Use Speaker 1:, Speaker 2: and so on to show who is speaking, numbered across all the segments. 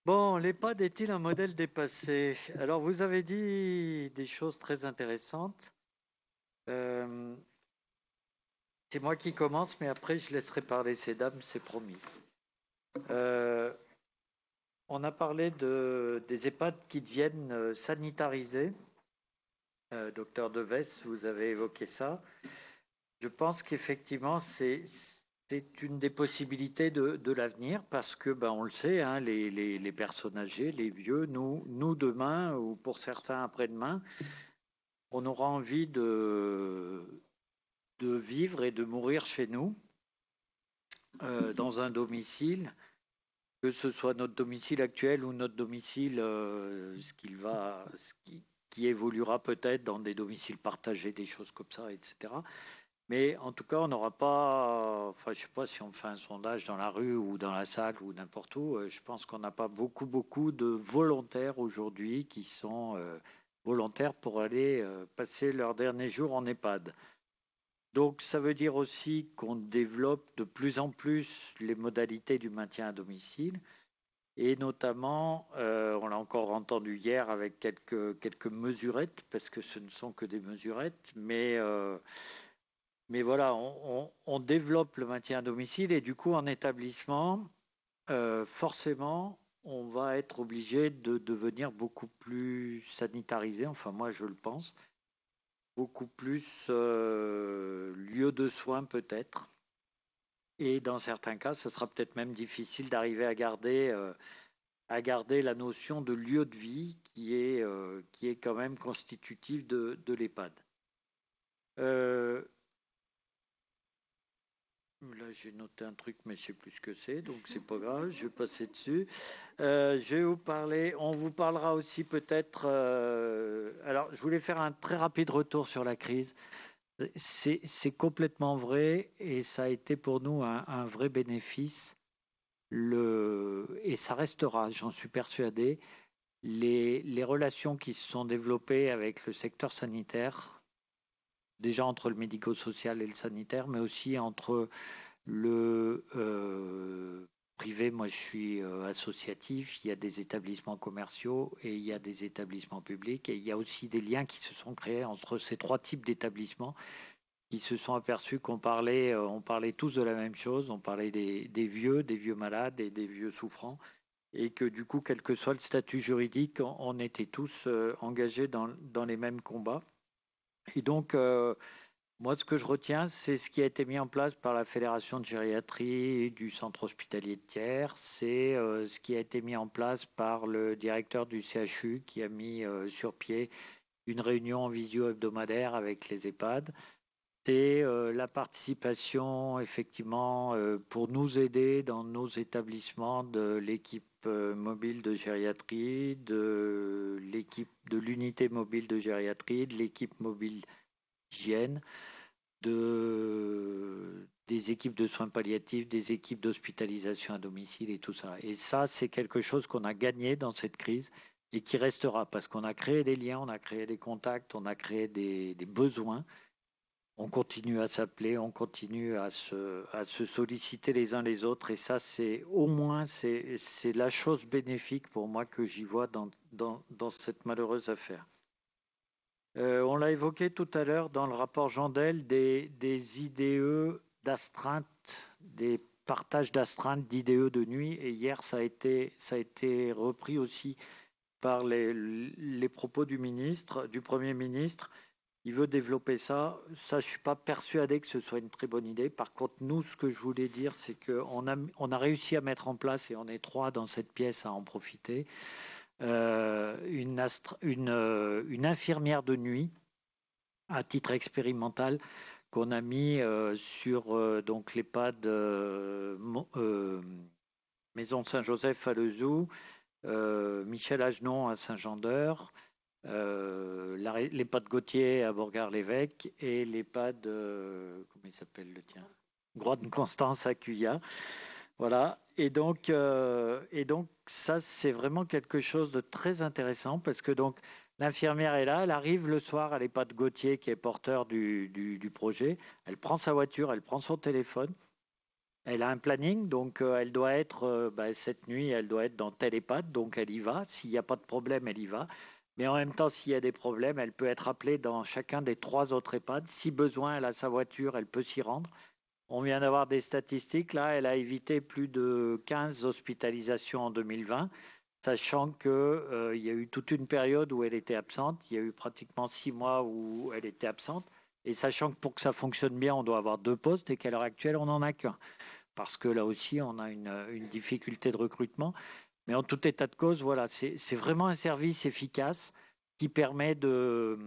Speaker 1: Bon, l'EHPAD est-il un modèle dépassé? Alors, vous avez dit des choses très intéressantes. Euh, c'est moi qui commence, mais après, je laisserai parler ces dames, c'est promis. Euh, on a parlé des EHPAD qui deviennent sanitarisés. Docteur Deves, vous avez évoqué ça. Je pense qu'effectivement, c'est une des possibilités de l'avenir parce que, ben, on le sait, hein, les personnes âgées, les vieux, nous demain, ou pour certains après-demain, on aura envie de vivre et de mourir chez nous, dans un domicile, que ce soit notre domicile actuel ou notre domicile, qui évoluera peut-être dans des domiciles partagés, des choses comme ça, etc. Mais en tout cas, on n'aura pas, enfin, je sais pas si on fait un sondage dans la rue ou dans la salle ou n'importe où, je pense qu'on n'a pas beaucoup de volontaires aujourd'hui qui sont volontaires pour aller passer leurs derniers jours en EHPAD. Donc, ça veut dire aussi qu'on développe de plus en plus les modalités du maintien à domicile. Et notamment, on l'a encore entendu hier avec quelques mesurettes, parce que ce ne sont que des mesurettes, mais voilà, on développe le maintien à domicile et du coup, en établissement, forcément, on va être obligé de devenir beaucoup plus sanitarisé, enfin moi je le pense, beaucoup plus lieu de soins peut-être. Et dans certains cas, ce sera peut-être même difficile d'arriver à garder la notion de lieu de vie qui est quand même constitutive de l'EHPAD. Euh, Là, j'ai noté un truc, mais je sais plus ce que c'est, donc c'est pas grave, je vais passer dessus. Je vais vous parler, on vous parlera aussi peut-être. Alors, je voulais faire un très rapide retour sur la crise. C'est complètement vrai et ça a été pour nous un vrai bénéfice. Et ça restera, j'en suis persuadé, les relations qui se sont développées avec le secteur sanitaire, déjà entre le médico-social et le sanitaire, mais aussi entre le privé. Moi je suis associatif, il y a des établissements commerciaux et il y a des établissements publics et il y a aussi des liens qui se sont créés entre ces trois types d'établissements qui se sont aperçus on parlait tous de la même chose, on parlait des vieux malades et des vieux souffrants et que du coup, quel que soit le statut juridique, on était tous engagés dans les mêmes combats. Et donc, moi, ce que je retiens, c'est ce qui a été mis en place par la Fédération de gériatrie du centre hospitalier de Thiers, c'est ce qui a été mis en place par le directeur du CHU qui a mis sur pied une réunion en visio hebdomadaire avec les EHPAD. C'est la participation, effectivement, pour nous aider dans nos établissements de l'équipe mobile de gériatrie, de l'équipe de l'unité mobile de gériatrie, de l'équipe mobile d'hygiène, des équipes de soins palliatifs, des équipes d'hospitalisation à domicile et tout ça. Et ça, c'est quelque chose qu'on a gagné dans cette crise et qui restera parce qu'on a créé des liens, on a créé des contacts, on a créé des besoins. On continue à s'appeler, on continue à se solliciter les uns les autres et ça, c'est au moins, c'est la chose bénéfique pour moi que j'y vois dans cette malheureuse affaire. On l'a évoqué tout à l'heure dans le rapport Jandel des IDE d'astreinte, des partages d'astreinte d'IDE de nuit. Et hier, ça a été repris aussi par les propos du ministre, du Premier ministre. Il veut développer ça. Ça, je suis pas persuadé que ce soit une très bonne idée. Par contre, nous, ce que je voulais dire, c'est on a réussi à mettre en place, et on est trois dans cette pièce à en profiter, une infirmière de nuit à titre expérimental qu'on a mis sur donc l'EHPAD Maison Saint-Joseph à Lezou, Michel Agenon à Saint-Jean-d'Eure, l'EHPAD Gauthier à Bourgard-l'Évêque et l'EHPAD, comment il s'appelle le tien? Groix de Constance à Cuya. Voilà. Et donc ça, c'est vraiment quelque chose de très intéressant parce que donc l'infirmière est là, elle arrive le soir à l'EHPAD Gauthier qui est porteur du projet, elle prend sa voiture, elle prend son téléphone, Elle a un planning, donc elle doit être, cette nuit, elle doit être dans telle EHPAD, donc elle y va. S'il n'y a pas de problème, elle y va. Mais en même temps, s'il y a des problèmes, elle peut être appelée dans chacun des 3 autres EHPAD. Si besoin, elle a sa voiture, elle peut s'y rendre. On vient d'avoir des statistiques. Là, elle a évité plus de 15 hospitalisations en 2020, sachant qu'il y a eu toute une période où elle était absente. Il y a eu pratiquement 6 mois où elle était absente. Et sachant que pour que ça fonctionne bien, on doit avoir 2 postes et qu'à l'heure actuelle, on n'en a qu'un. Parce que là aussi, on a une difficulté de recrutement. Mais en tout état de cause, voilà, c'est vraiment un service efficace qui permet de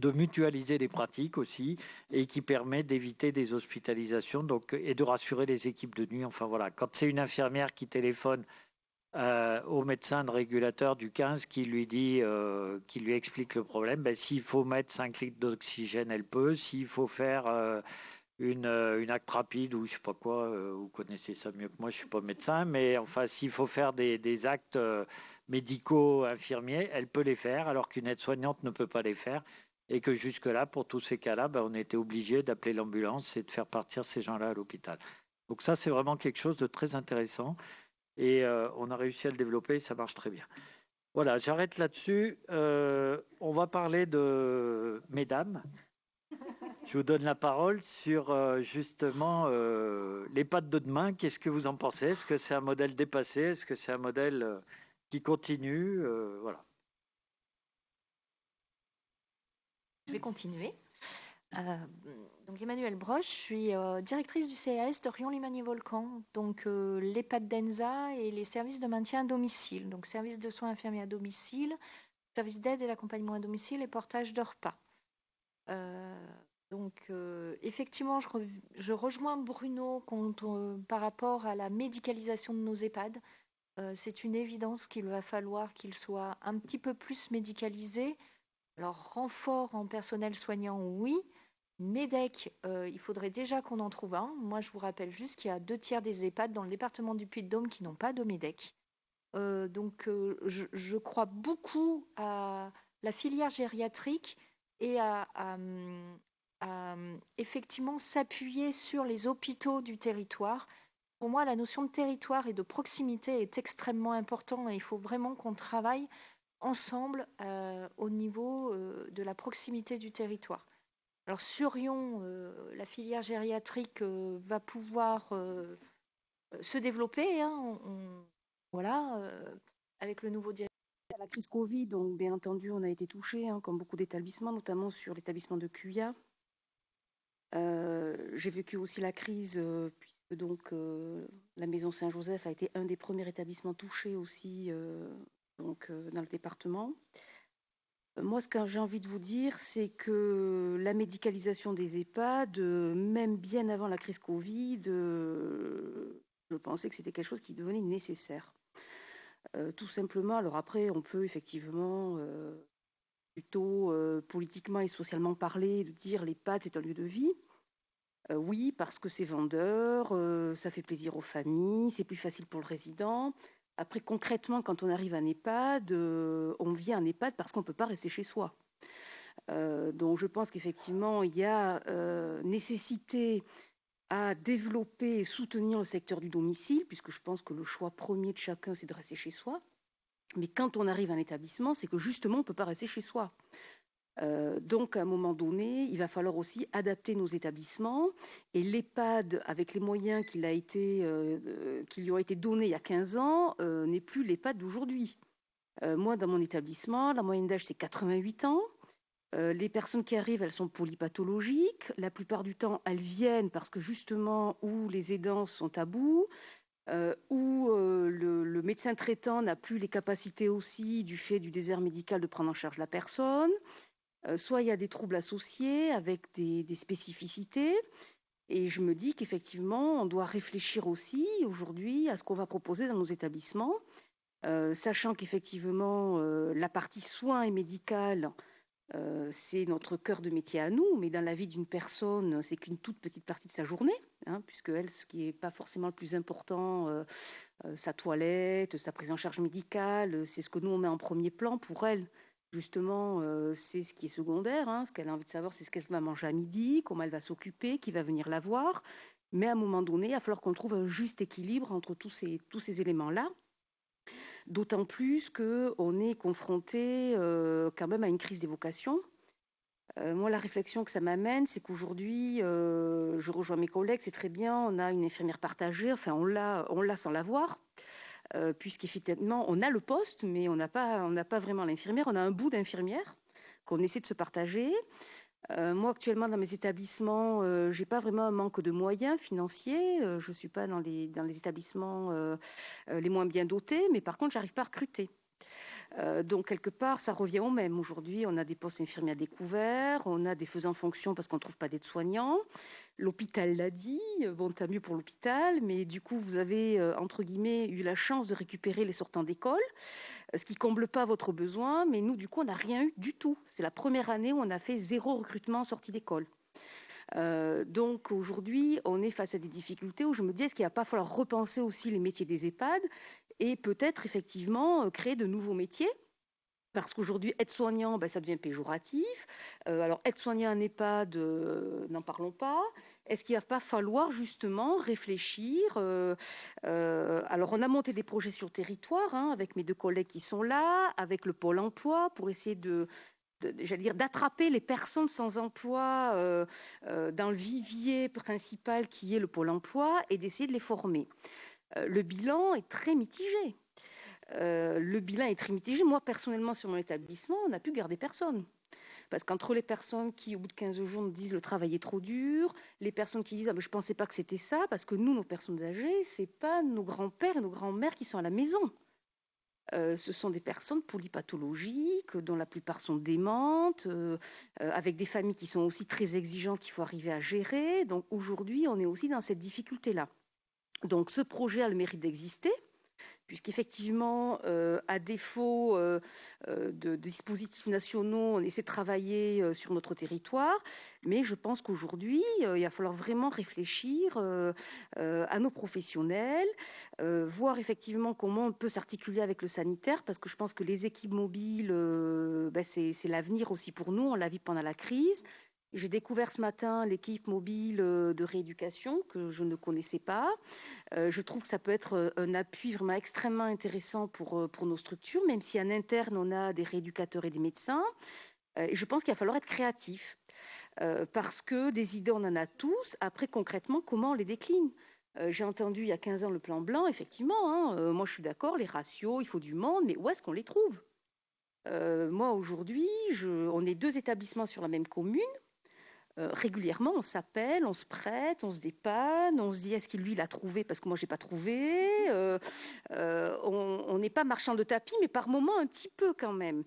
Speaker 1: mutualiser les pratiques aussi et qui permet d'éviter des hospitalisations donc, et de rassurer les équipes de nuit. Enfin voilà, quand c'est une infirmière qui téléphone au médecin de régulateur du 15 qui lui explique le problème, ben, s'il faut mettre 5 litres d'oxygène, elle peut. S'il faut faire une acte rapide ou je sais pas quoi, vous connaissez ça mieux que moi, je suis pas médecin, mais enfin s'il faut faire des actes médicaux infirmiers, elle peut les faire alors qu'une aide-soignante ne peut pas les faire et que jusque-là, pour tous ces cas-là, ben, on était obligé d'appeler l'ambulance et de faire partir ces gens-là à l'hôpital. Donc ça, c'est vraiment quelque chose de très intéressant et on a réussi à le développer et ça marche très bien. Voilà, j'arrête là-dessus. On va parler de mesdames. Je vous donne la parole sur justement les pattes de demain. Qu'est-ce que vous en pensez? Est-ce que c'est un modèle dépassé? Est-ce que c'est un modèle qui continue? Voilà.
Speaker 2: Je vais continuer. Donc Emmanuelle Broche, je suis directrice du CAS de Rion-Limagny-Volcan, donc l'EHPAD d'Enza et les services de maintien à domicile, donc services de soins infirmiers à domicile, services d'aide et d'accompagnement à domicile et portage de repas. Effectivement, je rejoins Bruno par rapport à la médicalisation de nos EHPAD. C'est une évidence qu'il va falloir qu'ils soient un petit peu plus médicalisés. Alors, renfort en personnel soignant, oui. MEDEC, il faudrait déjà qu'on en trouve un. Moi, je vous rappelle juste qu'il y a 2 tiers des EHPAD dans le département du Puy-de-Dôme qui n'ont pas de MEDEC. Je crois beaucoup à la filière gériatrique et à effectivement s'appuyer sur les hôpitaux du territoire. Pour moi, la notion de territoire et de proximité est extrêmement importante et il faut vraiment qu'on travaille ensemble au niveau de la proximité du territoire. Alors sur Rion, la filière gériatrique va pouvoir se développer, hein, voilà, avec le nouveau directeur.
Speaker 3: La crise Covid, donc bien entendu, on a été touché, hein, comme beaucoup d'établissements, notamment sur l'établissement de Cuya. J'ai vécu aussi la crise puisque donc la maison Saint-Joseph a été un des premiers établissements touchés aussi dans le département. Moi, ce que j'ai envie de vous dire, c'est que la médicalisation des EHPAD, même bien avant la crise Covid, je pensais que c'était quelque chose qui devenait nécessaire. Tout simplement, alors après, on peut effectivement plutôt politiquement et socialement parler, de dire l'EHPAD c'est un lieu de vie. Oui, parce que c'est vendeur, ça fait plaisir aux familles, c'est plus facile pour le résident. Après, concrètement, quand on arrive à un EHPAD, on vient à un EHPAD parce qu'on ne peut pas rester chez soi. Donc je pense qu'effectivement, il y a nécessité à développer et soutenir le secteur du domicile, puisque je pense que le choix premier de chacun, c'est de rester chez soi. Mais quand on arrive à un établissement, c'est que justement, on ne peut pas rester chez soi. Donc, à un moment donné, il va falloir aussi adapter nos établissements. Et l'EHPAD, avec les moyens qui lui ont été donnés il y a 15 ans, n'est plus l'EHPAD d'aujourd'hui. Moi, dans mon établissement, la moyenne d'âge, c'est 88 ans. Les personnes qui arrivent, elles sont polypathologiques. La plupart du temps, elles viennent parce que justement, où les aidants sont à bout, où le médecin traitant n'a plus les capacités aussi du fait du désert médical de prendre en charge la personne. Soit il y a des troubles associés avec des spécificités. Et je me dis qu'effectivement, on doit réfléchir aussi aujourd'hui à ce qu'on va proposer dans nos établissements, sachant qu'effectivement, la partie soins et médicale, c'est notre cœur de métier à nous, mais dans la vie d'une personne, c'est qu'une toute petite partie de sa journée, hein, puisque elle, ce qui n'est pas forcément le plus important, sa toilette, sa prise en charge médicale, c'est ce que nous on met en premier plan pour elle. Justement, c'est ce qui est secondaire. Hein. Ce qu'elle a envie de savoir, c'est ce qu'elle va manger à midi, comment elle va s'occuper, qui va venir la voir. Mais à un moment donné, il va falloir qu'on trouve un juste équilibre entre tous ces éléments-là. D'autant plus qu'on est confronté quand même à une crise des vocations. Moi, la réflexion que ça m'amène, c'est qu'aujourd'hui, je rejoins mes collègues, c'est très bien, on a une infirmière partagée, enfin on l'a sans l'avoir, puisqu'effectivement, on a le poste, mais on n'a pas vraiment l'infirmière, on a un bout d'infirmière qu'on essaie de se partager. Moi, actuellement, dans mes établissements, je n'ai pas vraiment un manque de moyens financiers. Je ne suis pas dans les établissements les moins bien dotés, mais par contre, je n'arrive pas à recruter. Donc, quelque part, ça revient au même. Aujourd'hui, on a des postes infirmiers à découvert, on a des faisans fonctions parce qu'on ne trouve pas d'aide-soignants. L'hôpital l'a dit, bon, tant mieux pour l'hôpital, mais du coup, vous avez, entre guillemets, eu la chance de récupérer les sortants d'école, ce qui ne comble pas votre besoin, mais nous, du coup, on n'a rien eu du tout. C'est la première année où on a fait 0 recrutement en sortie d'école. Donc aujourd'hui, on est face à des difficultés où je me dis, est-ce qu'il ne va pas falloir repenser aussi les métiers des EHPAD et peut-être effectivement créer de nouveaux métiers? Parce qu'aujourd'hui, aide-soignant, ça devient péjoratif. Alors, aide-soignant en EHPAD, n'en parlons pas. Est-ce qu'il ne va pas falloir justement réfléchir alors, on a monté des projets sur le territoire avec mes 2 collègues qui sont là, avec le Pôle emploi, pour essayer d'attraper les personnes sans emploi dans le vivier principal qui est le Pôle emploi et d'essayer de les former. Le bilan est très mitigé. Moi, personnellement, sur mon établissement, on n'a pu garder personne. Parce qu'entre les personnes qui, au bout de 15 jours, nous disent le travail est trop dur, les personnes qui disent je ne pensais pas que c'était ça, parce que nous, nos personnes âgées, ce n'est pas nos grands-pères et nos grands-mères qui sont à la maison. Ce sont des personnes polypathologiques, dont la plupart sont démentes, avec des familles qui sont aussi très exigeantes qu'il faut arriver à gérer. Donc aujourd'hui, on est aussi dans cette difficulté-là. Donc ce projet a le mérite d'exister, puisqu'effectivement, à défaut de dispositifs nationaux, on essaie de travailler sur notre territoire, mais je pense qu'aujourd'hui, il va falloir vraiment réfléchir à nos professionnels, voir effectivement comment on peut s'articuler avec le sanitaire, parce que je pense que les équipes mobiles, c'est l'avenir aussi pour nous, on l'a vu pendant la crise. J'ai découvert ce matin l'équipe mobile de rééducation que je ne connaissais pas. Je trouve que ça peut être un appui vraiment extrêmement intéressant pour nos structures, même si en interne, on a des rééducateurs et des médecins. Et je pense qu'il va falloir être créatif, parce que des idées, on en a tous. Après, concrètement, comment on les décline? J'ai entendu il y a 15 ans le plan blanc, effectivement. Moi, je suis d'accord, les ratios, il faut du monde, mais où est-ce qu'on les trouve? Moi, aujourd'hui, on est 2 établissements sur la même commune. Régulièrement, on s'appelle, on se prête, on se dépanne, on se dit est-ce qu'il lui l'a trouvé parce que moi j'ai pas trouvé. On n'est pas marchand de tapis, mais par moments un petit peu quand même.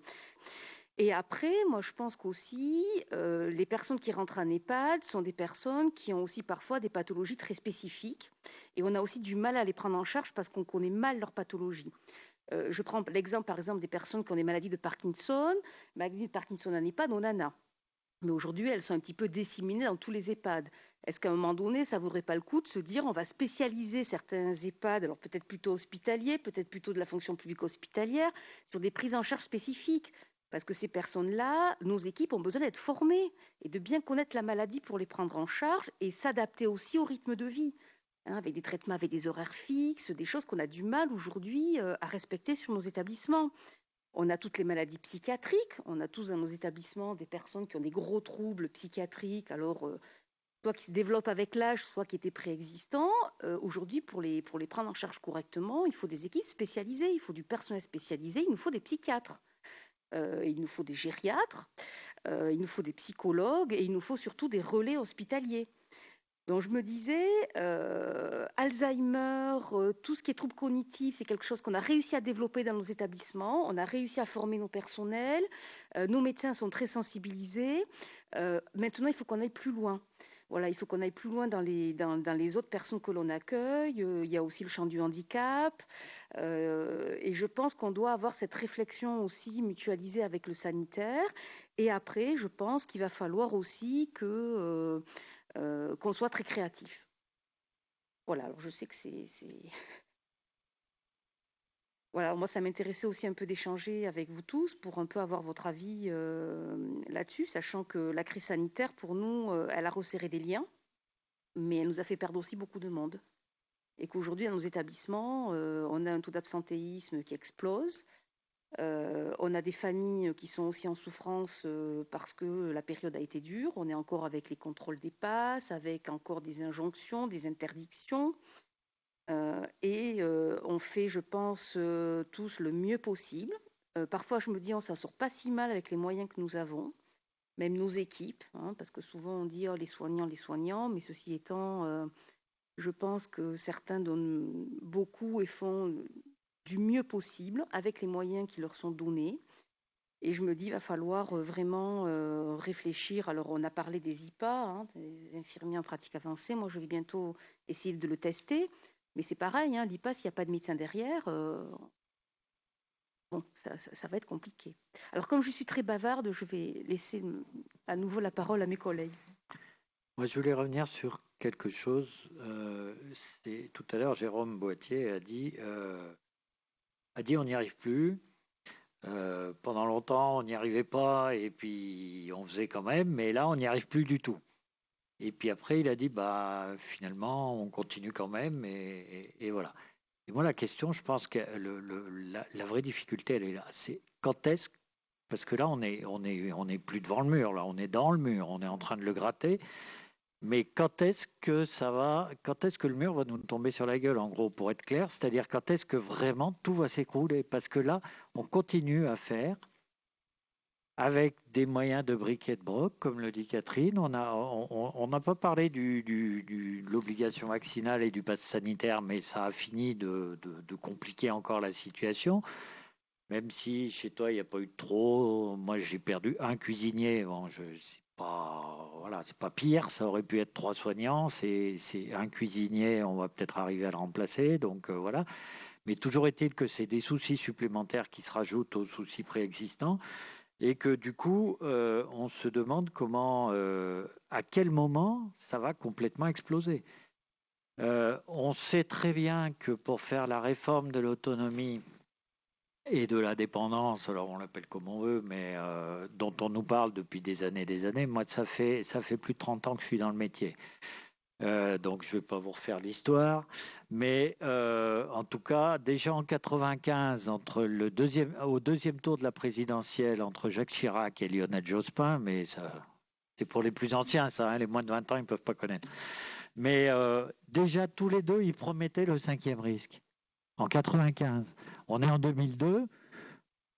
Speaker 3: Et après, moi je pense qu'aussi les personnes qui rentrent en EHPAD sont des personnes qui ont aussi parfois des pathologies très spécifiques, et on a aussi du mal à les prendre en charge parce qu'on connaît mal leur pathologie. Je prends l'exemple par exemple des personnes qui ont des maladies de Parkinson. Maladie de Parkinson en EHPAD, on en a. Mais aujourd'hui, elles sont un petit peu disséminées dans tous les EHPAD. Est-ce qu'à un moment donné, ça ne vaudrait pas le coup de se dire on va spécialiser certains EHPAD, alors peut-être plutôt hospitaliers, peut-être plutôt de la fonction publique hospitalière, sur des prises en charge spécifiques? Parce que ces personnes-là, nos équipes ont besoin d'être formées et de bien connaître la maladie pour les prendre en charge et s'adapter aussi au rythme de vie, avec des traitements, avec des horaires fixes, des choses qu'on a du mal aujourd'hui à respecter sur nos établissements. On a toutes les maladies psychiatriques, on a tous dans nos établissements des personnes qui ont des gros troubles psychiatriques, alors soit qui se développent avec l'âge, soit qui étaient préexistants. Aujourd'hui, pour les prendre en charge correctement, il faut des équipes spécialisées, il faut du personnel spécialisé, il nous faut des psychiatres, il nous faut des gériatres, il nous faut des psychologues et il nous faut surtout des relais hospitaliers. Donc je me disais, Alzheimer, tout ce qui est troubles cognitifs, c'est quelque chose qu'on a réussi à développer dans nos établissements. On a réussi à former nos personnels. Nos médecins sont très sensibilisés. Maintenant, il faut qu'on aille plus loin. Voilà, il faut qu'on aille plus loin dans les autres personnes que l'on accueille. Il y a aussi le champ du handicap. Et je pense qu'on doit avoir cette réflexion aussi mutualisée avec le sanitaire. Et après, je pense qu'il va falloir aussi qu'on soit très créatif. Voilà, alors je sais que c'est... Voilà, moi ça m'intéressait aussi un peu d'échanger avec vous tous pour un peu avoir votre avis là-dessus, sachant que la crise sanitaire, pour nous, elle a resserré des liens. mais elle nous a fait perdre aussi beaucoup de monde. Et qu'aujourd'hui, dans nos établissements, on a un taux d'absentéisme qui explose. On a des familles qui sont aussi en souffrance parce que la période a été dure. On est encore avec les contrôles des passes, avec encore des injonctions, des interdictions. On fait, je pense, tous le mieux possible. Parfois, je me dis, on s'en sort pas si mal avec les moyens que nous avons, même nos équipes, hein, parce que souvent on dit les soignants, mais ceci étant, je pense que certains donnent beaucoup et font du mieux possible avec les moyens qui leur sont donnés. Et je me dis, il va falloir vraiment réfléchir. Alors, on a parlé des IPA, hein, des infirmiers en pratique avancée. Moi, je vais bientôt essayer de le tester. Mais c'est pareil, hein, l'IPA, s'il n'y a pas de médecin derrière, bon, ça va être compliqué. Alors, comme je suis très bavarde, je vais laisser à nouveau la parole à mes collègues.
Speaker 1: Moi, je voulais revenir sur quelque chose. Tout à l'heure, Jérôme Boîtier a dit on n'y arrive plus. Pendant longtemps, on n'y arrivait pas et puis on faisait quand même, mais là, on n'y arrive plus du tout. Et puis après, il a dit finalement, on continue quand même et voilà. Et moi, la question, je pense que la vraie difficulté, elle est là. C'est quand est-ce, parce que là, on est plus devant le mur, là, on est dans le mur, on est en train de le gratter. Mais quand est-ce que le mur va nous tomber sur la gueule, en gros, pour être clair, c'est-à-dire quand est-ce que vraiment tout va s'écrouler? Parce que là, on continue à faire avec des moyens de briques et de broc, comme le dit Catherine. On n'a pas parlé de l'obligation vaccinale et du pass sanitaire, mais ça a fini de compliquer encore la situation. Même si chez toi, il n'y a pas eu de trop. Moi, j'ai perdu un cuisinier. Bon, c'est pas pire. Ça aurait pu être 3 soignants. C'est un cuisinier. On va peut-être arriver à le remplacer. Donc voilà. Mais toujours est-il que c'est des soucis supplémentaires qui se rajoutent aux soucis préexistants et que du coup, on se demande à quel moment ça va complètement exploser. On sait très bien que pour faire la réforme de l'autonomie et de la dépendance, alors on l'appelle comme on veut, mais dont on nous parle depuis des années. Moi, ça fait plus de 30 ans que je suis dans le métier. Donc, je ne vais pas vous refaire l'histoire. Mais en tout cas, déjà en 95, au deuxième tour de la présidentielle, entre Jacques Chirac et Lionel Jospin, mais ça, c'est pour les plus anciens, ça, hein, les moins de 20 ans, ils ne peuvent pas connaître. Mais déjà, tous les deux, ils promettaient le 5e risque. En 95. On est en 2002.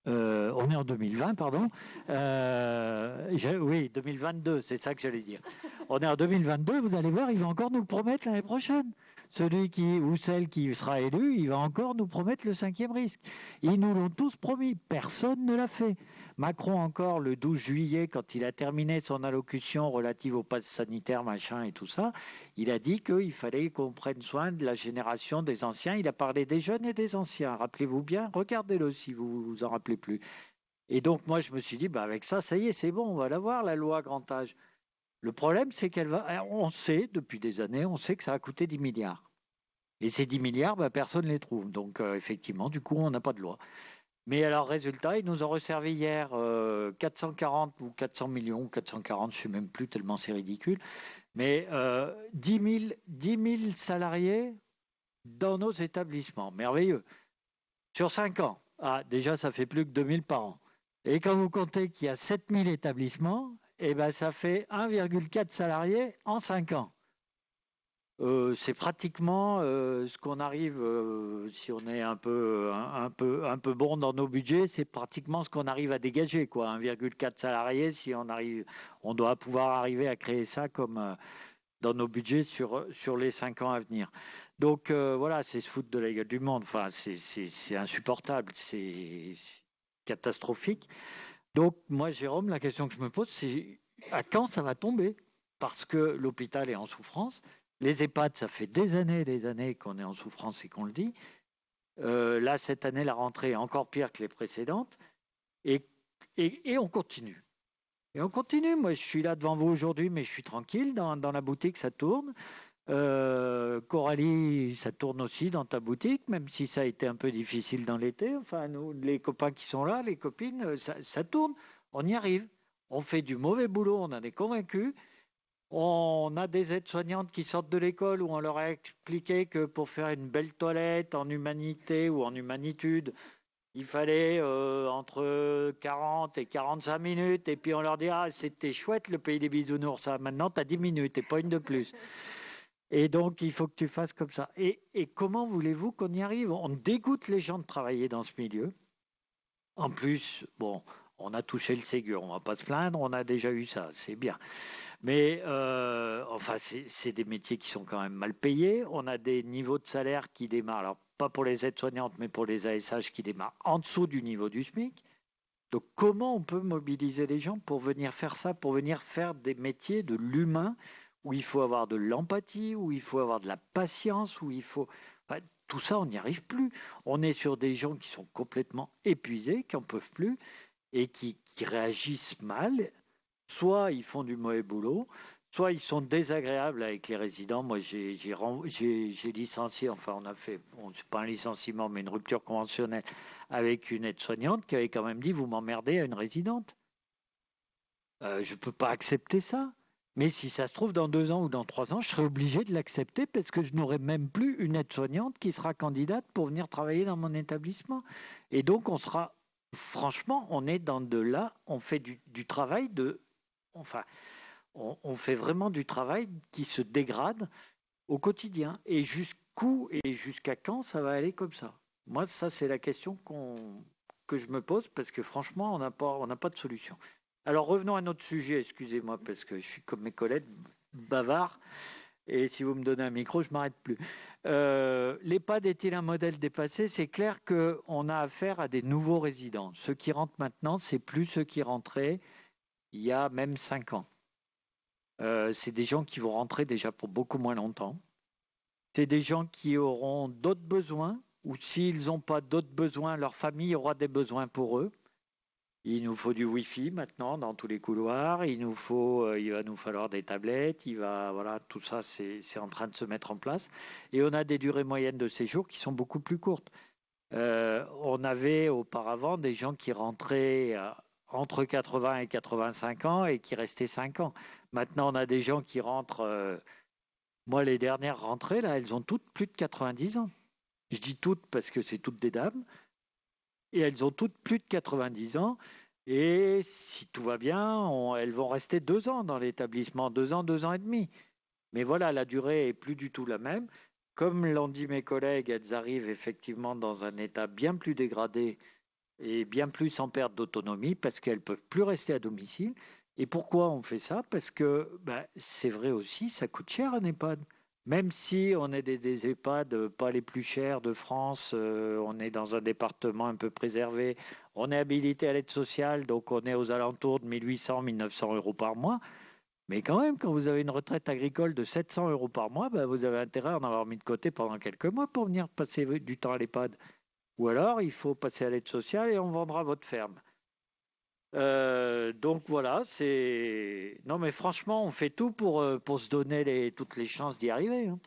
Speaker 1: On est en 2020, pardon. Oui, 2022, c'est ça que j'allais dire. On est en 2022, vous allez voir, il va encore nous le promettre l'année prochaine. Celui ou celle qui sera élu, il va encore nous promettre le 5e risque. Ils nous l'ont tous promis, personne ne l'a fait. Macron encore, le 12 juillet, quand il a terminé son allocution relative au pass sanitaire, machin et tout ça, il a dit qu'il fallait qu'on prenne soin de la génération des anciens. Il a parlé des jeunes et des anciens. Rappelez-vous bien, regardez-le si vous vous en rappelez plus. Et donc, moi, je me suis dit, avec ça y est, c'est bon, on va l'avoir, la loi grand âge. Le problème, c'est on sait, depuis des années, on sait que ça a coûté 10 milliards. Et ces 10 milliards, personne ne les trouve. Donc, effectivement, du coup, on n'a pas de loi. Mais alors, résultat, ils nous ont resservi hier 440 ou 400 millions, ou 440, je ne sais même plus, tellement c'est ridicule. Mais 10 000 salariés dans nos établissements. Merveilleux. Sur 5 ans. Ah, déjà, ça fait plus que 2 000 par an. Et quand vous comptez qu'il y a 7 000 établissements, ça fait 1,4 salariés en 5 ans. C'est pratiquement ce qu'on arrive, si on est un peu bon dans nos budgets, c'est pratiquement ce qu'on arrive à dégager, quoi. 1,4 salariés, si on doit pouvoir arriver à créer ça comme dans nos budgets sur les 5 ans à venir. Donc voilà, c'est se foutre de la gueule du monde. Enfin, c'est insupportable, c'est catastrophique. Donc moi, Jérôme, la question que je me pose, c'est à quand ça va tomber? Parce que l'hôpital est en souffrance. Les EHPAD, ça fait des années qu'on est en souffrance et qu'on le dit. Là, cette année, la rentrée est encore pire que les précédentes. Et on continue. Et on continue. Moi, je suis là devant vous aujourd'hui, mais je suis tranquille. Dans la boutique, ça tourne. Coralie, ça tourne aussi dans ta boutique, même si ça a été un peu difficile dans l'été. Enfin, nous, les copains qui sont là, les copines, ça tourne. On y arrive. On fait du mauvais boulot, on en est convaincus. On a des aides-soignantes qui sortent de l'école où on leur a expliqué que pour faire une belle toilette en humanité ou en humanitude, il fallait entre 40 et 45 minutes. Et puis on leur dit, ah, c'était chouette le pays des bisounours, ça. Maintenant, tu as 10 minutes et pas une de plus. Et donc, il faut que tu fasses comme ça. Et comment voulez-vous qu'on y arrive? On dégoûte les gens de travailler dans ce milieu. En plus, bon, on a touché le Ségur, on va pas se plaindre, on a déjà eu ça, c'est bien. Mais enfin, c'est des métiers qui sont quand même mal payés. On a des niveaux de salaire qui démarrent, alors pas pour les aides-soignantes, mais pour les ASH qui démarrent en dessous du niveau du SMIC. Donc comment on peut mobiliser les gens pour venir faire ça, pour venir faire des métiers de l'humain, où il faut avoir de l'empathie, où il faut avoir de la patience, où il faut... Enfin, tout ça, on n'y arrive plus. On est sur des gens qui sont complètement épuisés, qui n'en peuvent plus, et qui réagissent mal. Soit ils font du mauvais boulot, soit ils sont désagréables avec les résidents. Moi, j'ai licencié, enfin, on a fait, bon, c'est pas un licenciement, mais une rupture conventionnelle avec une aide-soignante qui avait quand même dit, vous m'emmerdez à une résidente. Je ne peux pas accepter ça. Mais si ça se trouve, dans 2 ans ou dans 3 ans, je serai obligé de l'accepter parce que je n'aurai même plus une aide-soignante qui sera candidate pour venir travailler dans mon établissement. Et donc, on sera, franchement, on est dans de là, on fait du travail de, enfin, on fait vraiment du travail qui se dégrade au quotidien. Et jusqu'où et jusqu'à quand ça va aller comme ça? Moi, ça, c'est la question que je me pose parce que franchement, on n'a pas de solution. Alors, revenons à notre sujet, excusez-moi, parce que je suis comme mes collègues, bavard, et si vous me donnez un micro, je ne m'arrête plus. L'EHPAD est-il un modèle dépassé? C'est clair qu'on a affaire à des nouveaux résidents. Ceux qui rentrent maintenant, c'est plus ceux qui rentraient il y a même 5 ans. C'est des gens qui vont rentrer déjà pour beaucoup moins longtemps. C'est des gens qui auront d'autres besoins, ou s'ils n'ont pas d'autres besoins, leur famille aura des besoins pour eux. Il nous faut du Wi-Fi maintenant dans tous les couloirs. Il va nous falloir des tablettes. Voilà, tout ça, c'est en train de se mettre en place. Et on a des durées moyennes de séjour qui sont beaucoup plus courtes. On avait auparavant des gens qui rentraient entre 80 et 85 ans et qui restaient 5 ans. Maintenant, on a des gens qui rentrent. Moi, les dernières rentrées, là, elles ont toutes plus de 90 ans. Je dis toutes parce que c'est toutes des dames. Et elles ont toutes plus de 90 ans. Et si tout va bien, elles vont rester 2 ans dans l'établissement, 2 ans et demi. Mais voilà, la durée est plus du tout la même. Comme l'ont dit mes collègues, elles arrivent effectivement dans un état bien plus dégradé et bien plus en perte d'autonomie parce qu'elles ne peuvent plus rester à domicile. Et pourquoi on fait ça? Parce que c'est vrai aussi, ça coûte cher un EHPAD. Même si on est des EHPAD pas les plus chers de France, on est dans un département un peu préservé, on est habilité à l'aide sociale, donc on est aux alentours de 1800, 1900 euros par mois. Mais quand même, quand vous avez une retraite agricole de 700 euros par mois, vous avez intérêt à en avoir mis de côté pendant quelques mois pour venir passer du temps à l'EHPAD. Ou alors, il faut passer à l'aide sociale et on vendra votre ferme. Donc voilà, c'est... Non mais franchement, on fait tout pour se donner toutes les chances d'y arriver, hein.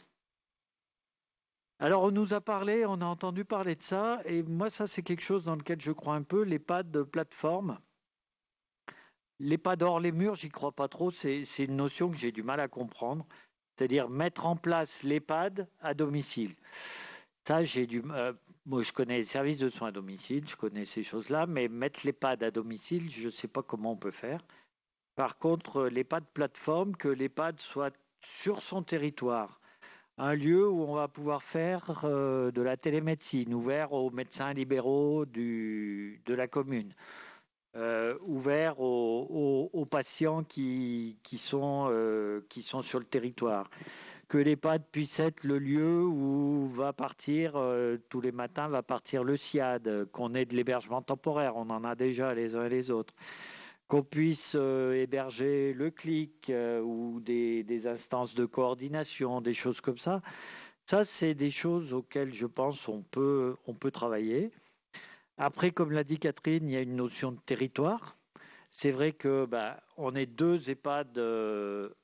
Speaker 1: Alors on nous a parlé, on a entendu parler de ça, et moi ça c'est quelque chose dans lequel je crois un peu, l'EHPAD de plateforme. L'EHPAD hors les murs, j'y crois pas trop, c'est une notion que j'ai du mal à comprendre. C'est-à-dire mettre en place l'EHPAD à domicile. Ça, moi, je connais les services de soins à domicile, je connais ces choses-là, mais mettre l'EHPAD à domicile, je ne sais pas comment on peut faire. Par contre, l'EHPAD plateforme, que l'EHPAD soit sur son territoire, un lieu où on va pouvoir faire de la télémédecine, ouvert aux médecins libéraux de la commune, ouvert aux patients qui sont sur le territoire, que l'EHPAD puisse être le lieu où va partir tous les matins va partir le SIAD, qu'on ait de l'hébergement temporaire, on en a déjà les uns et les autres, qu'on puisse héberger le CLIC ou des instances de coordination, des choses comme ça. Ça, c'est des choses auxquelles je pense on peut travailler. Après, comme l'a dit Catherine, il y a une notion de territoire. C'est vrai que on est 2 EHPAD,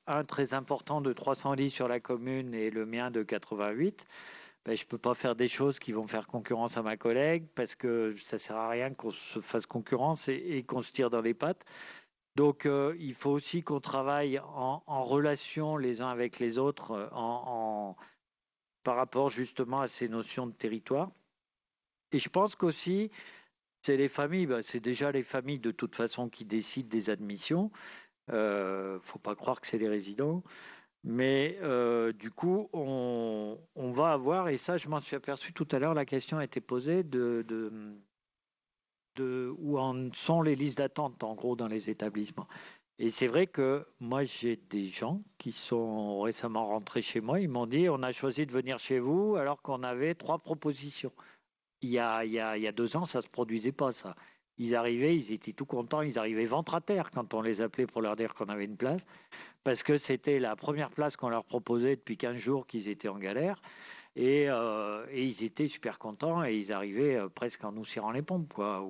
Speaker 1: un très important de 300 lits sur la commune et le mien de 88. Je ne peux pas faire des choses qui vont faire concurrence à ma collègue parce que ça ne sert à rien qu'on se fasse concurrence et qu'on se tire dans les pattes. Donc, il faut aussi qu'on travaille en relation les uns avec les autres par rapport justement à ces notions de territoire. Et je pense qu'aussi, c'est les familles, c'est déjà les familles de toute façon qui décident des admissions. Faut pas croire que c'est les résidents. Mais du coup, on va avoir, et ça je m'en suis aperçu tout à l'heure, la question a été posée de où en sont les listes d'attente en gros dans les établissements. Et c'est vrai que moi j'ai des gens qui sont récemment rentrés chez moi, ils m'ont dit on a choisi de venir chez vous alors qu'on avait 3 propositions. Il y a 2 ans, ça ne se produisait pas, ça. Ils arrivaient, ils étaient tout contents, ils arrivaient ventre à terre quand on les appelait pour leur dire qu'on avait une place, parce que c'était la première place qu'on leur proposait depuis 15 jours qu'ils étaient en galère, et ils étaient super contents, et ils arrivaient presque en nous cirant les pompes, quoi.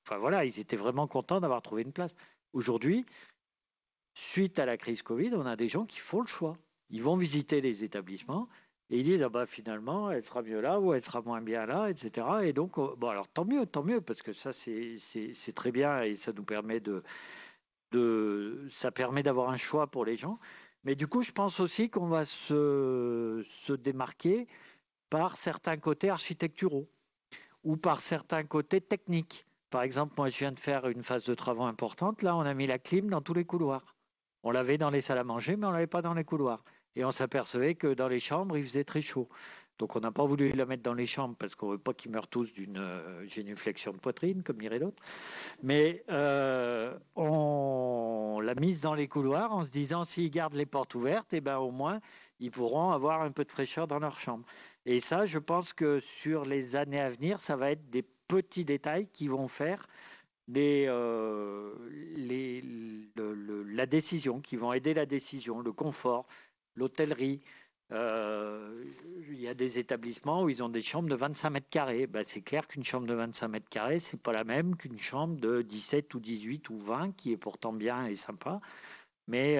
Speaker 1: Enfin voilà, ils étaient vraiment contents d'avoir trouvé une place. Aujourd'hui, suite à la crise Covid, on a des gens qui font le choix. Ils vont visiter les établissements et ils disent ah bah, finalement, elle sera mieux là ou elle sera moins bien là, etc. Et donc, bon, alors tant mieux, parce que ça, c'est très bien et ça nous permet ça permet d'avoir un choix pour les gens. Mais du coup, je pense aussi qu'on va se démarquer par certains côtés architecturaux ou par certains côtés techniques. Par exemple, moi, je viens de faire une phase de travaux importante. Là, on a mis la clim dans tous les couloirs. On l'avait dans les salles à manger, mais on ne l'avait pas dans les couloirs. Et on s'apercevait que dans les chambres, il faisait très chaud. Donc on n'a pas voulu la mettre dans les chambres parce qu'on ne veut pas qu'ils meurent tous d'une génuflexion de poitrine, comme dirait l'autre. Mais on l'a mise dans les couloirs en se disant s'ils gardent les portes ouvertes, et ben, au moins, ils pourront avoir un peu de fraîcheur dans leur chambre. Et ça, je pense que sur les années à venir, ça va être des petits détails qui vont faire la décision, qui vont aider la décision, le confort, l'hôtellerie. Il y a des établissements où ils ont des chambres de 25 mètres carrés. Ben, c'est clair qu'une chambre de 25 mètres carrés, c'est pas la même qu'une chambre de 17 ou 18 ou 20, qui est pourtant bien et sympa. Mais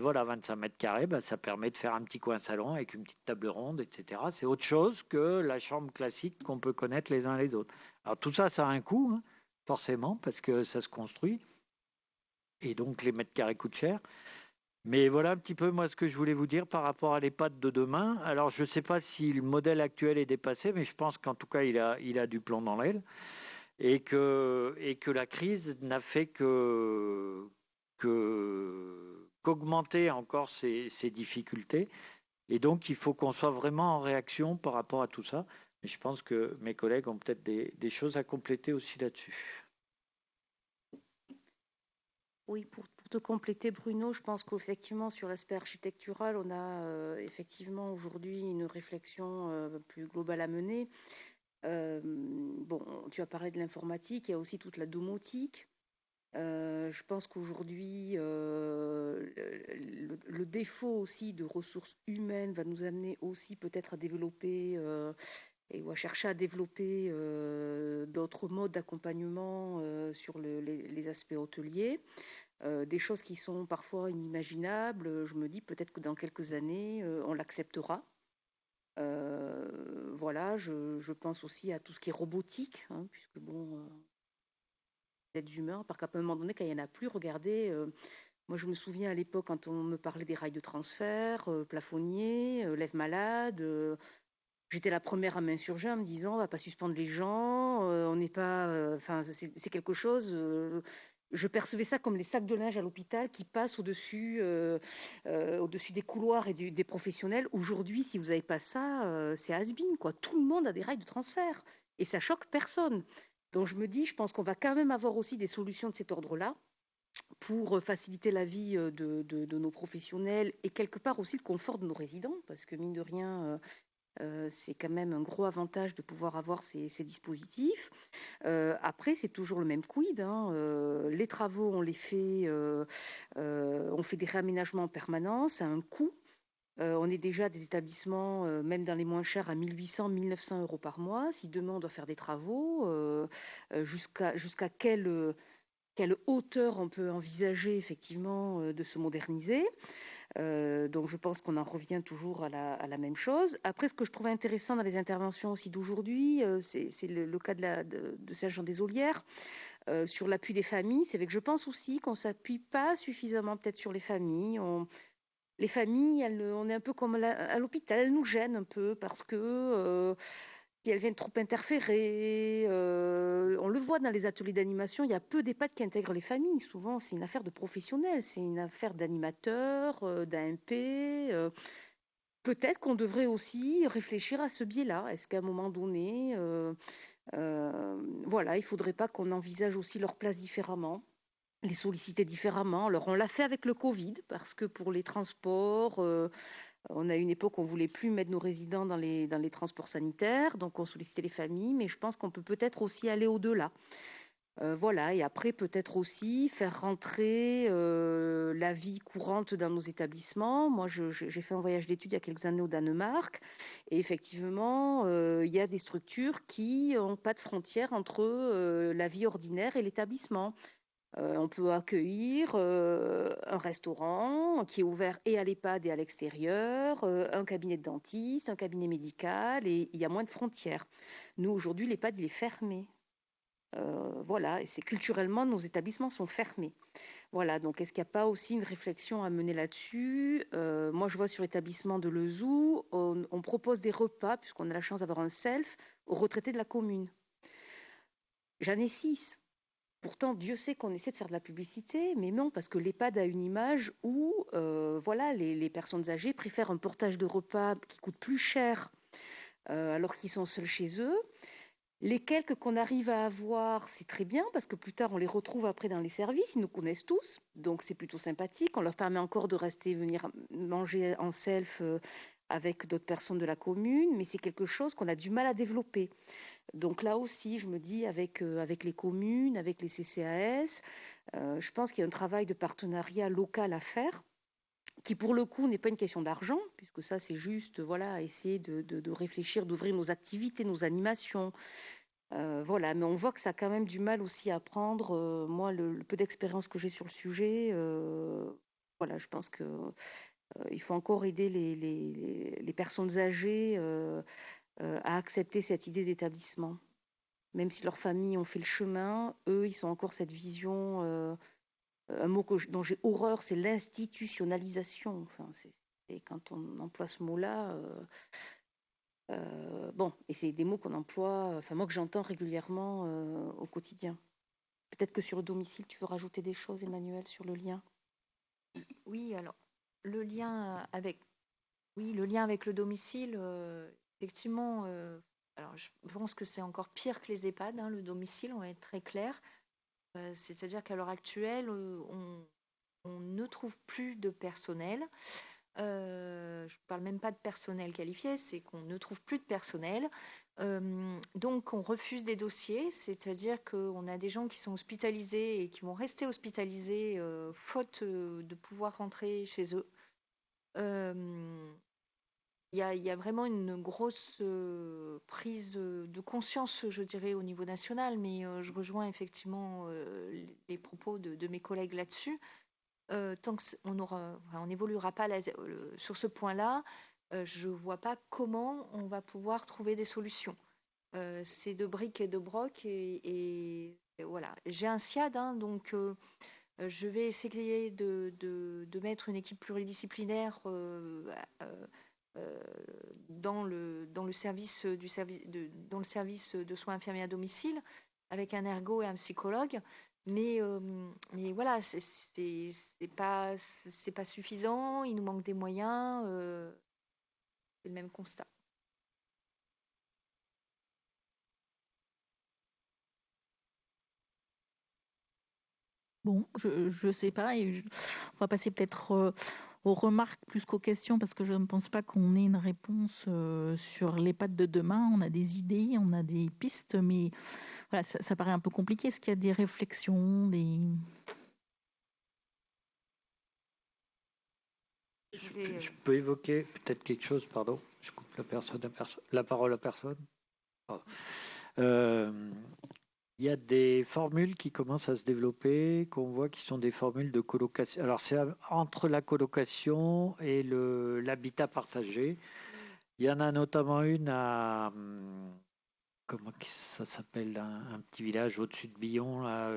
Speaker 1: voilà, 25 mètres carrés, ben, ça permet de faire un petit coin salon avec une petite table ronde, etc. C'est autre chose que la chambre classique qu'on peut connaître les uns les autres. Alors tout ça, ça a un coût, hein, forcément, parce que ça se construit. Et donc les mètres carrés coûtent cher. Mais voilà un petit peu moi ce que je voulais vous dire par rapport à l'EHPAD de demain. Alors je ne sais pas si le modèle actuel est dépassé, mais je pense qu'en tout cas il a du plomb dans l'aile et que la crise n'a fait qu'augmenter encore ces difficultés. Et donc il faut qu'on soit vraiment en réaction par rapport à tout ça. Et je pense que mes collègues ont peut-être des choses à compléter aussi là-dessus.
Speaker 3: Oui, pour te compléter, Bruno, je pense qu'effectivement, sur l'aspect architectural, on a effectivement aujourd'hui une réflexion plus globale à mener. Bon, tu as parlé de l'informatique, il y a aussi toute la domotique. Je pense qu'aujourd'hui, le défaut aussi de ressources humaines va nous amener aussi peut-être à développer ou à chercher à développer d'autres modes d'accompagnement sur les aspects hôteliers. Des choses qui sont parfois inimaginables. Je me dis peut-être que dans quelques années, on l'acceptera. Voilà, je pense aussi à tout ce qui est robotique, hein, puisque bon, les êtres humains, par qu'à un moment donné, quand il n'y en a plus, regardez, moi je me souviens à l'époque quand on me parlait des rails de transfert, plafonniers, lève-malade, j'étais la première à m'insurger en me disant on ne va pas suspendre les gens, on n'est pas, enfin c'est quelque chose. Je percevais ça comme les sacs de linge à l'hôpital qui passent au-dessus des couloirs et des professionnels. Aujourd'hui, si vous n'avez pas ça, c'est has-been, quoi. Tout le monde a des rails de transfert et ça choque personne. Donc je me dis, je pense qu'on va quand même avoir aussi des solutions de cet ordre-là pour faciliter la vie de nos professionnels et quelque part aussi le confort de nos résidents, parce que mine de rien, c'est quand même un gros avantage de pouvoir avoir ces dispositifs. Après, c'est toujours le même quid, hein. Les travaux, on fait des réaménagements en permanence à un coût. On est déjà des établissements, même dans les moins chers, à 1 800, 1 900 euros par mois. Si demain on doit faire des travaux, jusqu'à quelle hauteur on peut envisager effectivement de se moderniser. Donc je pense qu'on en revient toujours à la même chose. Après, ce que je trouvais intéressant dans les interventions aussi d'aujourd'hui, c'est le cas de Serge Jean Desolières, sur l'appui des familles. C'est vrai que je pense aussi qu'on ne s'appuie pas suffisamment peut-être sur les familles. Les familles, on est un peu comme à l'hôpital, elles nous gênent un peu parce que si elles viennent trop interférer, on le voit dans les ateliers d'animation, il y a peu d'EHPAD qui intègrent les familles. Souvent, c'est une affaire de professionnels, c'est une affaire d'animateurs, d'AMP. Peut-être qu'on devrait aussi réfléchir à ce biais-là. Est-ce qu'à un moment donné, voilà, il ne faudrait pas qu'on envisage aussi leur place différemment, les solliciter différemment. Alors, on l'a fait avec le Covid, parce que pour les transports, on a eu une époque où on ne voulait plus mettre nos résidents dans les transports sanitaires, donc on sollicitait les familles, mais je pense qu'on peut peut-être aussi aller au-delà. Voilà, et après peut-être aussi faire rentrer la vie courante dans nos établissements. Moi, j'ai fait un voyage d'études il y a quelques années au Danemark, et effectivement, il y a des structures qui n'ont pas de frontière entre la vie ordinaire et l'établissement. On peut accueillir un restaurant qui est ouvert et à l'EHPAD et à l'extérieur, un cabinet de dentiste, un cabinet médical, et il y a moins de frontières. Nous, aujourd'hui, l'EHPAD, il est fermé. Voilà, et c'est culturellement, nos établissements sont fermés. Voilà, donc est-ce qu'il n'y a pas aussi une réflexion à mener là-dessus? Moi, je vois sur l'établissement de Lezou, on propose des repas, puisqu'on a la chance d'avoir un self, aux retraités de la commune. J'en ai 6. Pourtant, Dieu sait qu'on essaie de faire de la publicité, mais non, parce que l'EHPAD a une image où voilà, les personnes âgées préfèrent un portage de repas qui coûte plus cher alors qu'ils sont seuls chez eux. Les quelques qu'on arrive à avoir, c'est très bien, parce que plus tard, on les retrouve après dans les services, ils nous connaissent tous, donc c'est plutôt sympathique. On leur permet encore de rester, venir manger en self avec d'autres personnes de la commune, mais c'est quelque chose qu'on a du mal à développer. Donc là aussi, je me dis, avec les communes, avec les CCAS, je pense qu'il y a un travail de partenariat local à faire, qui pour le coup n'est pas une question d'argent, puisque ça c'est juste voilà, essayer de réfléchir, d'ouvrir nos activités, nos animations. Voilà, mais on voit que ça a quand même du mal aussi à prendre. Moi, le peu d'expérience que j'ai sur le sujet, voilà, je pense qu'il faut encore aider les personnes âgées à accepter cette idée d'établissement. Même si leurs familles ont fait le chemin, eux, ils ont encore cette vision. Un mot dont j'ai horreur, c'est l'institutionnalisation. Enfin, c'est quand on emploie ce mot-là. Bon, et c'est des mots qu'on emploie, enfin moi que j'entends régulièrement au quotidien. Peut-être que sur le domicile, tu veux rajouter des choses, Emmanuel, sur le lien?
Speaker 2: Oui, alors le lien avec, oui, le lien avec le domicile, effectivement, alors je pense que c'est encore pire que les EHPAD, hein, le domicile, on va être très clair. C'est-à-dire qu'à l'heure actuelle, on ne trouve plus de personnel. Je ne parle même pas de personnel qualifié, c'est qu'on ne trouve plus de personnel. Donc on refuse des dossiers, c'est-à-dire qu'on a des gens qui sont hospitalisés et qui vont rester hospitalisés faute de pouvoir rentrer chez eux. Il y a vraiment une grosse prise de conscience, je dirais, au niveau national, mais je rejoins effectivement les propos de mes collègues là-dessus. Tant on n'évoluera pas sur ce point-là, je ne vois pas comment on va pouvoir trouver des solutions. C'est de briques et de broc et voilà. J'ai un SIAD, hein, donc je vais essayer de mettre une équipe pluridisciplinaire dans le service dans le service de soins infirmiers à domicile avec un ergo et un psychologue. Mais voilà, c'est pas suffisant. Il nous manque des moyens. C'est le même constat.
Speaker 4: Bon, je sais pas. On va passer peut-être aux remarques plus qu'aux questions parce que je ne pense pas qu'on ait une réponse sur l'EHPAD de demain. On a des idées, on a des pistes, mais voilà, ça paraît un peu compliqué. Est-ce qu'il y a des réflexions,
Speaker 1: Je peux évoquer peut-être quelque chose, pardon, je coupe la parole à personne. Il y a des formules qui commencent à se développer, qu'on voit qui sont des formules de colocation. Alors, c'est entre la colocation et l'habitat partagé. Il y en a notamment une à, comment ça s'appelle, un petit village au-dessus de Billon, là,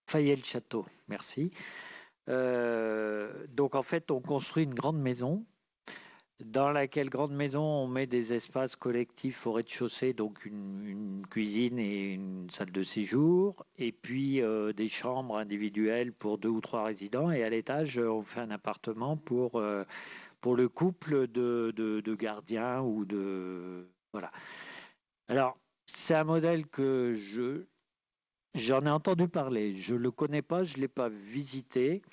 Speaker 1: Fayet-le-Château, merci. Donc, en fait, on construit une grande maison. Dans laquelle grande maison, on met des espaces collectifs au rez-de-chaussée, donc une cuisine et une salle de séjour, et puis des chambres individuelles pour 2 ou 3 résidents, et à l'étage, on fait un appartement pour le couple de gardiens ou de... Voilà. Alors, c'est un modèle que j'en ai entendu parler, je ne le connais pas, je ne l'ai pas visité.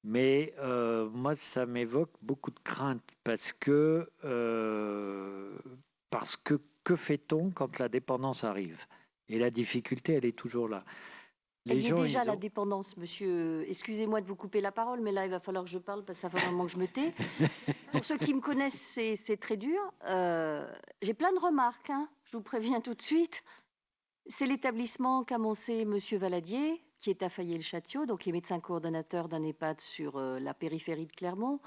Speaker 1: Mais moi, ça m'évoque beaucoup de craintes parce que que fait-on quand la dépendance arrive? Et la difficulté, elle est toujours là.
Speaker 5: Il y a déjà la dépendance, monsieur. Excusez-moi de vous couper la parole, mais là, il va falloir que je parle parce que ça fait un moment que je me tais. Pour ceux qui me connaissent, c'est très dur. J'ai plein de remarques, hein, je vous préviens tout de suite. C'est l'établissement qu'a monté monsieur Valadier, qui est à Fayet-le-Château, donc il est médecin coordonnateur d'un EHPAD sur la périphérie de Clermont.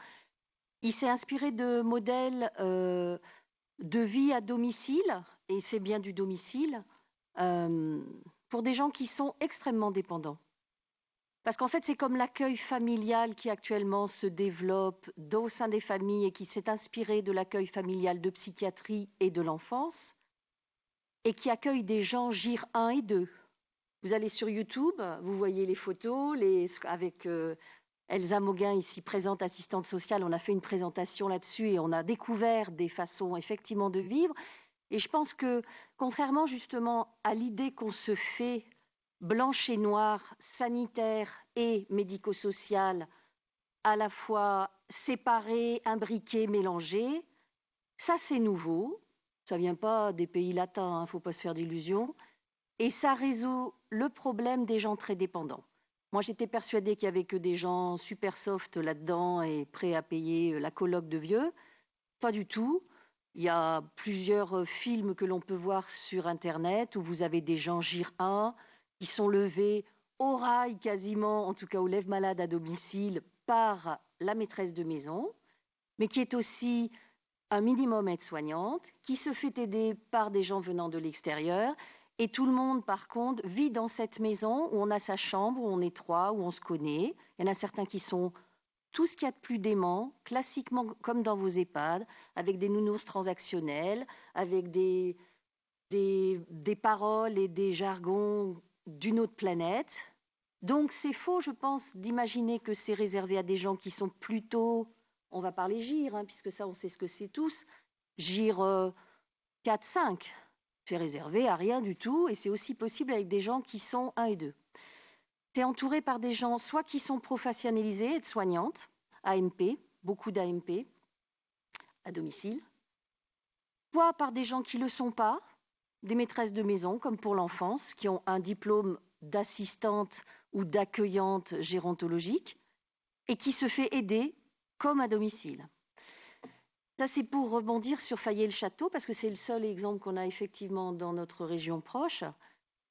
Speaker 5: Il s'est inspiré de modèles de vie à domicile, et c'est bien du domicile, pour des gens qui sont extrêmement dépendants. Parce qu'en fait, c'est comme l'accueil familial qui actuellement se développe au sein des familles et qui s'est inspiré de l'accueil familial de psychiatrie et de l'enfance, et qui accueille des gens GIR 1 et 2. Vous allez sur YouTube, vous voyez les photos, avec Elsa Mauguin, ici présente, assistante sociale. On a fait une présentation là-dessus et on a découvert des façons effectivement de vivre. Et je pense que, contrairement justement à l'idée qu'on se fait blanche et noire, sanitaire et médico-sociale, à la fois séparées, imbriquées, mélangées, ça c'est nouveau. Ça ne vient pas des pays latins, il ne faut pas se faire d'illusions. Et ça résout le problème des gens très dépendants. Moi, j'étais persuadée qu'il n'y avait que des gens super soft là-dedans et prêts à payer la coloc de vieux. Pas du tout. Il y a plusieurs films que l'on peut voir sur Internet où vous avez des gens GIR 1 qui sont levés au rail quasiment, en tout cas au lève-malade à domicile, par la maîtresse de maison, mais qui est aussi un minimum aide-soignante, qui se fait aider par des gens venant de l'extérieur. Et tout le monde, par contre, vit dans cette maison où on a sa chambre, où on est 3, où on se connaît. Il y en a certains qui sont tout ce qu'il y a de plus dément, classiquement comme dans vos EHPAD, avec des nounours transactionnels, avec des paroles et des jargons d'une autre planète. Donc c'est faux, je pense, d'imaginer que c'est réservé à des gens qui sont plutôt, on va parler GIR, hein, puisque ça on sait ce que c'est tous, GIR 4-5. C'est réservé à rien du tout et c'est aussi possible avec des gens qui sont 1 et 2. C'est entouré par des gens soit qui sont professionnalisés, aides-soignantes, AMP, beaucoup d'AMP à domicile, soit par des gens qui ne le sont pas, des maîtresses de maison comme pour l'enfance, qui ont un diplôme d'assistante ou d'accueillante gérontologique et qui se fait aider comme à domicile. Ça, c'est pour rebondir sur Fayet-le-Château, parce que c'est le seul exemple qu'on a effectivement dans notre région proche.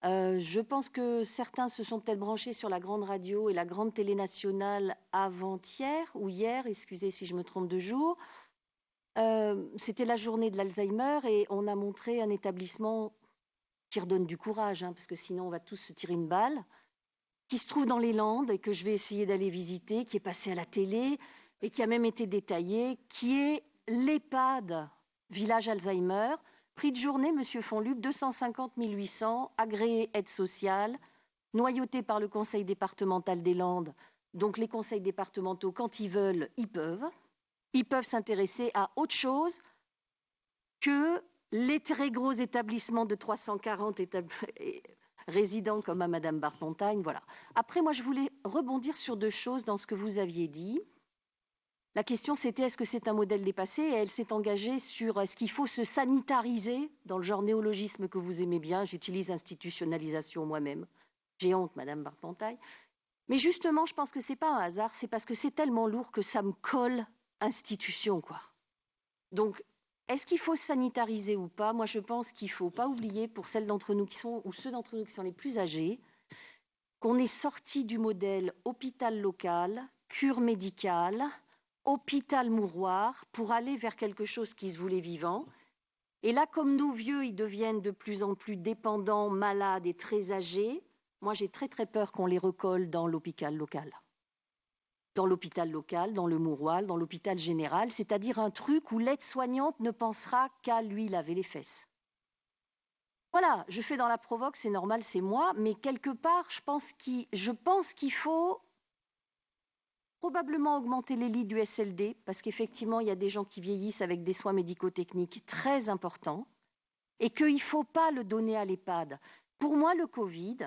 Speaker 5: Je pense que certains se sont peut-être branchés sur la grande radio et la grande télé nationale avant-hier, ou hier, excusez si je me trompe de jour. C'était la journée de l'Alzheimer et on a montré un établissement qui redonne du courage, hein, parce que sinon on va tous se tirer une balle, qui se trouve dans les Landes et que je vais essayer d'aller visiter, qui est passé à la télé et qui a même été détaillé, qui est l'EHPAD Village Alzheimer, prix de journée, monsieur Fonluc, 250 800, agréé aide sociale, noyauté par le conseil départemental des Landes. Donc les conseils départementaux, quand ils veulent, ils peuvent s'intéresser à autre chose que les très gros établissements de 340 résidents comme à Madame Barfontaine. Voilà. Après, moi, je voulais rebondir sur 2 choses dans ce que vous aviez dit. La question, c'était est-ce que c'est un modèle dépassé? Et elle s'est engagée sur est-ce qu'il faut se sanitariser, dans le genre néologisme que vous aimez bien. J'utilise institutionnalisation moi-même. J'ai honte, Madame Barfontaine. Mais justement, je pense que ce n'est pas un hasard, c'est parce que c'est tellement lourd que ça me colle institution, quoi. Donc, Est-ce qu'il faut se sanitariser ou pas? Moi, je pense qu'il ne faut pas oublier, pour celles d'entre nous qui sont, ou ceux d'entre nous qui sont les plus âgés, qu'on est sorti du modèle hôpital local, cure médicale, hôpital mouroir, pour aller vers quelque chose qui se voulait vivant. Et là, comme nos vieux, ils deviennent de plus en plus dépendants, malades et très âgés, moi, j'ai très très peur qu'on les recolle dans l'hôpital local. Dans l'hôpital local, dans le mouroir, dans l'hôpital général, c'est-à-dire un truc où l'aide-soignante ne pensera qu'à lui laver les fesses. Voilà, je fais dans la provoque, c'est normal, c'est moi, mais quelque part, je pense qu'il faut probablement augmenter les lits du SLD, parce qu'effectivement, il y a des gens qui vieillissent avec des soins médico-techniques très importants, et qu'il ne faut pas le donner à l'EHPAD. Pour moi, le Covid,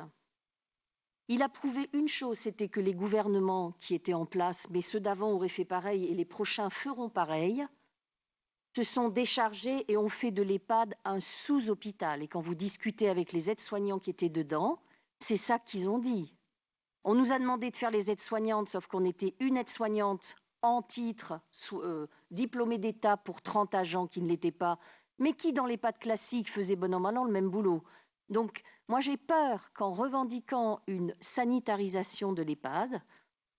Speaker 5: il a prouvé une chose, c'était que les gouvernements qui étaient en place, mais ceux d'avant auraient fait pareil et les prochains feront pareil, se sont déchargés et ont fait de l'EHPAD un sous-hôpital. Et quand vous discutez avec les aides-soignants qui étaient dedans, c'est ça qu'ils ont dit. On nous a demandé de faire les aides-soignantes, sauf qu'on était une aide-soignante en titre, diplômée d'État pour 30 agents qui ne l'étaient pas, mais qui, dans l'EHPAD classique, faisaient bon an mal an le même boulot. Donc, moi, j'ai peur qu'en revendiquant une sanitarisation de l'EHPAD,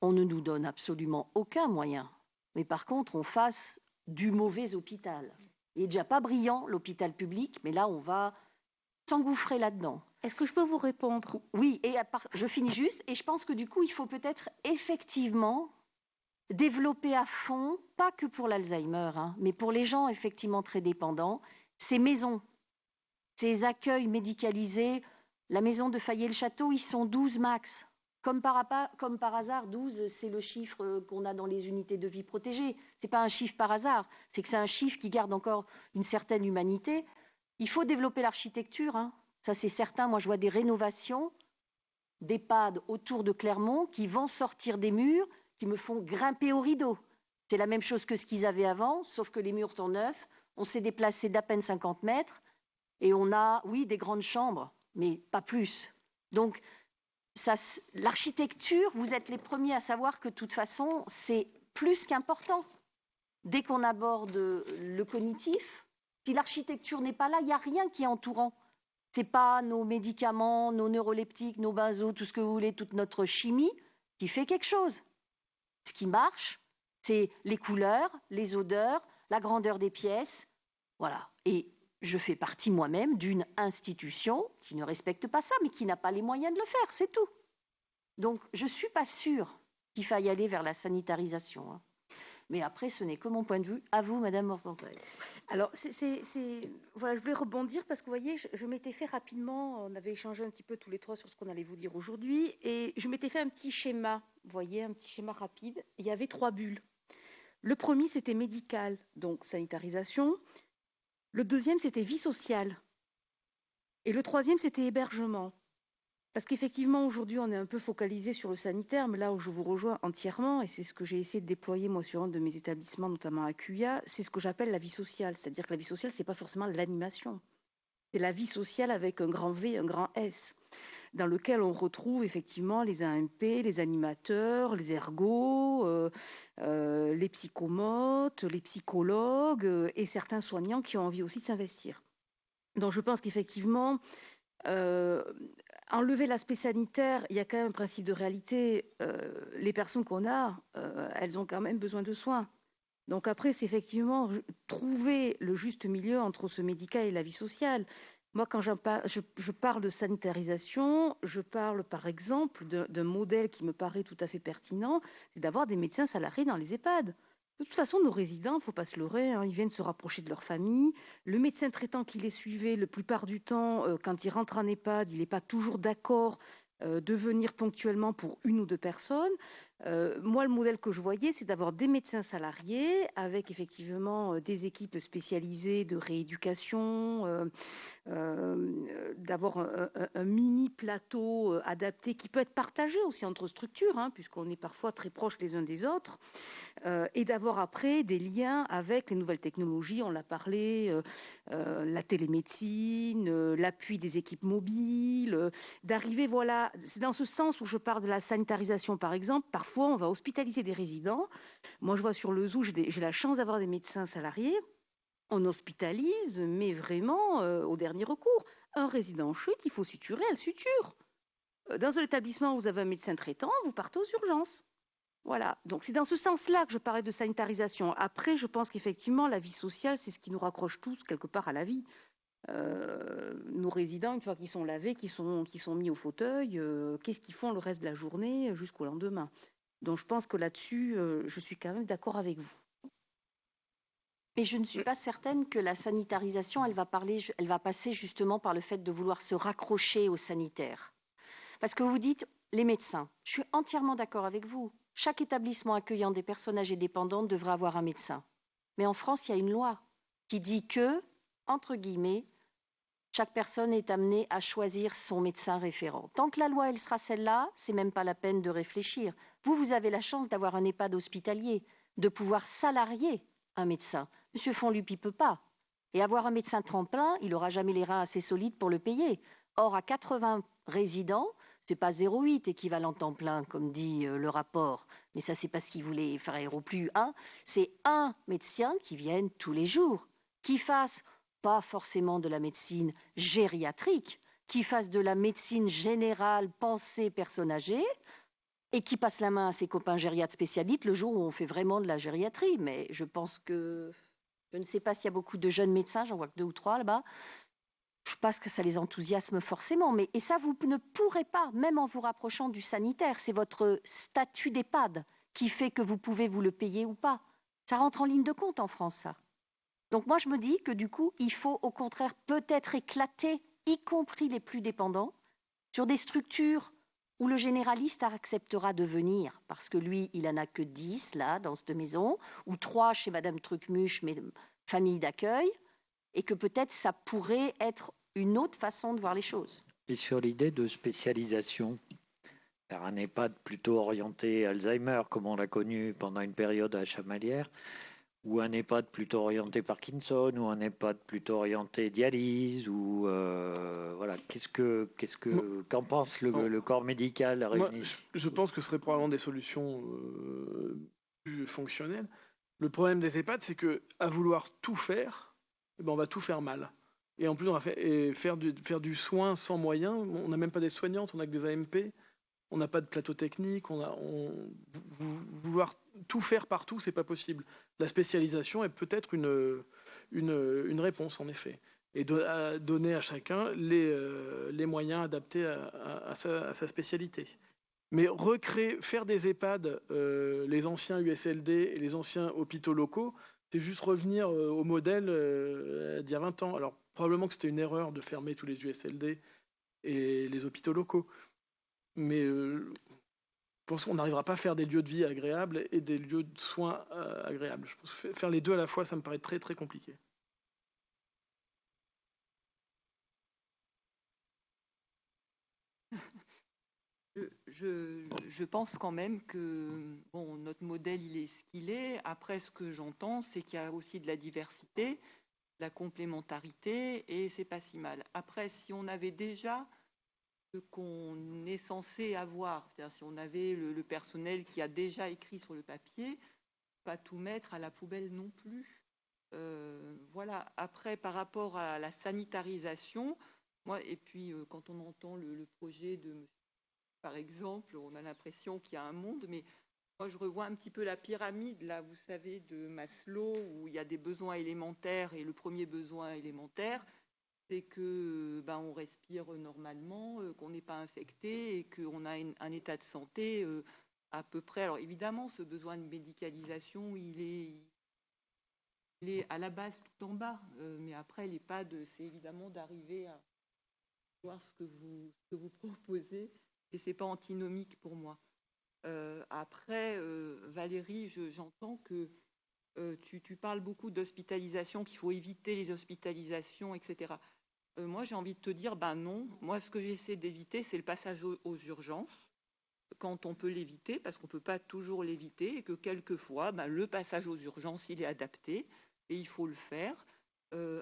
Speaker 5: on ne nous donne absolument aucun moyen. Mais par contre, on fasse du mauvais hôpital. Il n'est déjà pas brillant, l'hôpital public, mais là, on va s'engouffrer là-dedans.
Speaker 3: Est-ce que je peux vous répondre?
Speaker 5: Oui, et je finis juste, et je pense que du coup, il faut peut-être effectivement développer à fond, pas que pour l'Alzheimer, mais pour les gens effectivement très dépendants, ces maisons, ces accueils médicalisés. La maison de Fayet-le-Château, ils sont 12 max. Comme par hasard, 12, c'est le chiffre qu'on a dans les unités de vie protégées. Ce n'est pas un chiffre par hasard, c'est que c'est un chiffre qui garde encore une certaine humanité. Il faut développer l'architecture, ça c'est certain. Moi, je vois des rénovations d'EHPAD autour de Clermont qui vont sortir des murs, qui me font grimper au rideau. C'est la même chose que ce qu'ils avaient avant, sauf que les murs sont neufs. On s'est déplacé d'à peine 50 mètres et on a, oui, des grandes chambres, mais pas plus. Donc, l'architecture, vous êtes les premiers à savoir que de toute façon, c'est plus qu'important. Dès qu'on aborde le cognitif, si l'architecture n'est pas là, il n'y a rien qui est entourant. Ce n'est pas nos médicaments, nos neuroleptiques, nos benzos, tout ce que vous voulez, toute notre chimie qui fait quelque chose. Ce qui marche, c'est les couleurs, les odeurs, la grandeur des pièces. Voilà. Et je fais partie moi-même d'une institution qui ne respecte pas ça, mais qui n'a pas les moyens de le faire, c'est tout. Donc, je ne suis pas sûre qu'il faille aller vers la sanitarisation. Mais après, ce n'est que mon point de vue. À vous, Madame Morgantin.
Speaker 3: Alors, voilà, je voulais rebondir parce que, vous voyez, je m'étais fait rapidement, on avait échangé un petit peu tous les trois sur ce qu'on allait vous dire aujourd'hui, et je m'étais fait un petit schéma, vous voyez, un petit schéma rapide. Il y avait 3 bulles. Le premier, c'était médical, donc sanitarisation. Le deuxième, c'était vie sociale. Et le troisième, c'était hébergement. Parce qu'effectivement, aujourd'hui, on est un peu focalisé sur le sanitaire, mais là où je vous rejoins entièrement, et c'est ce que j'ai essayé de déployer moi sur un de mes établissements, notamment à Cuya, c'est ce que j'appelle la vie sociale. C'est-à-dire que la vie sociale, ce n'est pas forcément l'animation. C'est la vie sociale avec un grand V, un grand S, dans lequel on retrouve effectivement les AMP, les animateurs, les ergots, les psychomotes, les psychologues et certains soignants qui ont envie aussi de s'investir. Donc je pense qu'effectivement, enlever l'aspect sanitaire, il y a quand même un principe de réalité. Les personnes qu'on a, elles ont quand même besoin de soins. Donc après, c'est effectivement trouver le juste milieu entre ce médical et la vie sociale. Moi, quand je parle de sanitarisation, je parle par exemple d'un modèle qui me paraît tout à fait pertinent, c'est d'avoir des médecins salariés dans les EHPAD. De toute façon, nos résidents, il ne faut pas se leurrer, ils viennent se rapprocher de leur famille. Le médecin traitant qui les suivait, la plupart du temps, quand il rentre en EHPAD, il n'est pas toujours d'accord de venir ponctuellement pour 1 ou 2 personnes. Moi, le modèle que je voyais, c'est d'avoir des médecins salariés avec effectivement des équipes spécialisées de rééducation, d'avoir un mini plateau adapté qui peut être partagé aussi entre structures, puisqu'on est parfois très proches les uns des autres, et d'avoir après des liens avec les nouvelles technologies, on l'a parlé, la télémédecine, l'appui des équipes mobiles, d'arriver, voilà, c'est dans ce sens où je parle de la sanitarisation par exemple. Parfois, on va hospitaliser des résidents. Moi, je vois sur le zoo, j'ai la chance d'avoir des médecins salariés. on hospitalise, mais vraiment au dernier recours. Un résident en chute, il faut suturer, elle suture. Dans un établissement où vous avez un médecin traitant, vous partez aux urgences. Voilà, donc c'est dans ce sens-là que je parlais de sanitarisation. Après, je pense qu'effectivement, la vie sociale, c'est ce qui nous raccroche tous quelque part à la vie. Nos résidents, une fois qu'ils sont lavés, qu'ils sont mis au fauteuil, qu'est-ce qu'ils font le reste de la journée jusqu'au lendemain? Donc je pense que là-dessus, je suis quand même d'accord avec vous.
Speaker 5: Mais je ne suis pas certaine que la sanitarisation, elle va passer justement par le fait de vouloir se raccrocher aux sanitaires. Parce que vous dites les médecins. Je suis entièrement d'accord avec vous. Chaque établissement accueillant des personnes âgées dépendantes devrait avoir un médecin. Mais en France, il y a une loi qui dit que, entre guillemets, chaque personne est amenée à choisir son médecin référent. Tant que la loi, elle sera celle-là, c'est même pas la peine de réfléchir. Vous avez la chance d'avoir un EHPAD hospitalier, de pouvoir salarier un médecin. Monsieur Fonlup, il ne peut pas. Et avoir un médecin tremplin, il n'aura jamais les reins assez solides pour le payer. Or, à 80 résidents, c'est pas 0,8 équivalent temps plein, comme dit le rapport. Mais ça, c'est parce qu'il voulait faire au plus un. C'est un médecin qui vienne tous les jours, qui fasse pas forcément de la médecine gériatrique, qui fasse de la médecine générale pensée personne âgée, et qui passe la main à ses copains gériatres spécialistes le jour où on fait vraiment de la gériatrie. Mais je pense que, je ne sais pas s'il y a beaucoup de jeunes médecins, j'en vois que 2 ou 3 là-bas, je pense que ça les enthousiasme forcément. Et ça, vous ne pourrez pas, même en vous rapprochant du sanitaire, c'est votre statut d'EHPAD qui fait que vous pouvez vous le payer ou pas. Ça rentre en ligne de compte en France, ça. Donc moi, je me dis que du coup, il faut au contraire peut-être éclater, y compris les plus dépendants, sur des structures où le généraliste acceptera de venir, parce que lui, il n'en a que 10, là, dans cette maison, ou 3 chez Madame Trucmuche, mais famille d'accueil, et que peut-être ça pourrait être une autre façon de voir les choses.
Speaker 1: Et sur l'idée de spécialisation, faire un EHPAD plutôt orienté Alzheimer, comme on l'a connu pendant une période à Chamalières, ou un EHPAD plutôt orienté Parkinson, ou un EHPAD plutôt orienté dialyse, ou voilà. Qu'en pense le corps médical réuni?
Speaker 6: Moi, je pense que ce serait probablement des solutions plus fonctionnelles. Le problème des EHPAD, c'est que à vouloir tout faire, on va tout faire mal. Et en plus, on va faire du soin sans moyens. On n'a même pas des soignantes, on n'a que des AMP. On n'a pas de plateau technique, vouloir tout faire partout, c'est pas possible. La spécialisation est peut-être une réponse, en effet. Et donner à chacun les moyens adaptés à sa spécialité. Mais faire des EHPAD, les anciens USLD et les anciens hôpitaux locaux, c'est juste revenir au modèle d'il y a 20 ans. Alors, probablement que c'était une erreur de fermer tous les USLD et les hôpitaux locaux. Mais je pense qu'on n'arrivera pas à faire des lieux de vie agréables et des lieux de soins agréables. Je pense que faire les deux à la fois, ça me paraît très très compliqué.
Speaker 7: Je pense quand même que notre modèle, il est ce qu'il est. Après, ce que j'entends, c'est qu'il y a aussi de la diversité, de la complémentarité, et c'est pas si mal. Après, si on avait déjà ce qu'on est censé avoir, c'est-à-dire si on avait le personnel qui a déjà écrit sur le papier, pas tout mettre à la poubelle non plus. Voilà. Après, par rapport à la sanitarisation, moi, et puis quand on entend le projet de monsieur, par exemple, on a l'impression qu'il y a un monde, mais moi je revois un petit peu la pyramide, là, vous savez, de Maslow, où il y a des besoins élémentaires, et le premier besoin élémentaire, c'est que on respire normalement, qu'on n'est pas infecté et qu'on a un état de santé à peu près. Alors évidemment, ce besoin de médicalisation, il est à la base tout en bas, mais après l'EHPAD, c'est évidemment d'arriver à voir ce que vous proposez, et c'est pas antinomique pour moi. Après, Valérie, j'entends que tu parles beaucoup d'hospitalisation, qu'il faut éviter les hospitalisations, etc. Moi, j'ai envie de te dire, non. Moi, ce que j'essaie d'éviter, c'est le passage aux urgences, quand on peut l'éviter, parce qu'on ne peut pas toujours l'éviter, et que quelquefois, le passage aux urgences, il est adapté, et il faut le faire.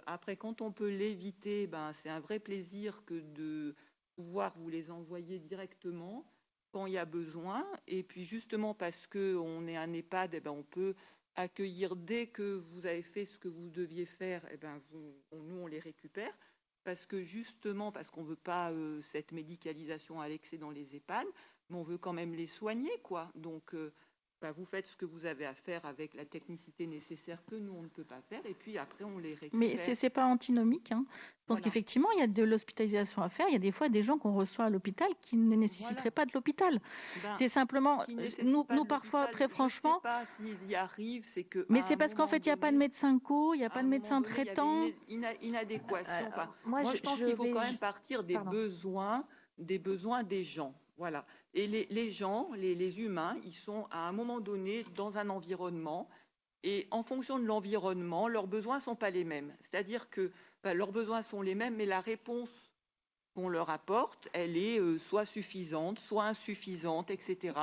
Speaker 7: Après, quand on peut l'éviter, c'est un vrai plaisir que de pouvoir vous les envoyer directement quand il y a besoin. Et puis, justement, parce qu'on est un EHPAD, on peut accueillir dès que vous avez fait ce que vous deviez faire, nous, on les récupère. Parce qu'on ne veut pas cette médicalisation à l'excès dans les EHPAD, mais on veut quand même les soigner, quoi. Donc, vous faites ce que vous avez à faire avec la technicité nécessaire que nous, on ne peut pas faire, et puis après, on les récupère.
Speaker 4: Mais c'est pas antinomique. Je pense qu'effectivement, il y a de l'hospitalisation à faire. Il y a des fois des gens qu'on reçoit à l'hôpital qui ne nécessiteraient pas de l'hôpital. C'est simplement, nous parfois, très franchement...
Speaker 7: Je ne sais pas s'ils y arrivent, c'est que...
Speaker 4: Mais c'est parce qu'en fait, il n'y a pas de médecin co, il n'y a pas de médecin traitant.
Speaker 7: Il y a une inadéquation. Moi, je pense qu'il faut quand même partir des besoins des gens. Voilà. Et les gens, les humains, ils sont à un moment donné dans un environnement, et en fonction de l'environnement, leurs besoins ne sont pas les mêmes. C'est-à-dire que leurs besoins sont les mêmes, mais la réponse qu'on leur apporte, elle est soit suffisante, soit insuffisante, etc.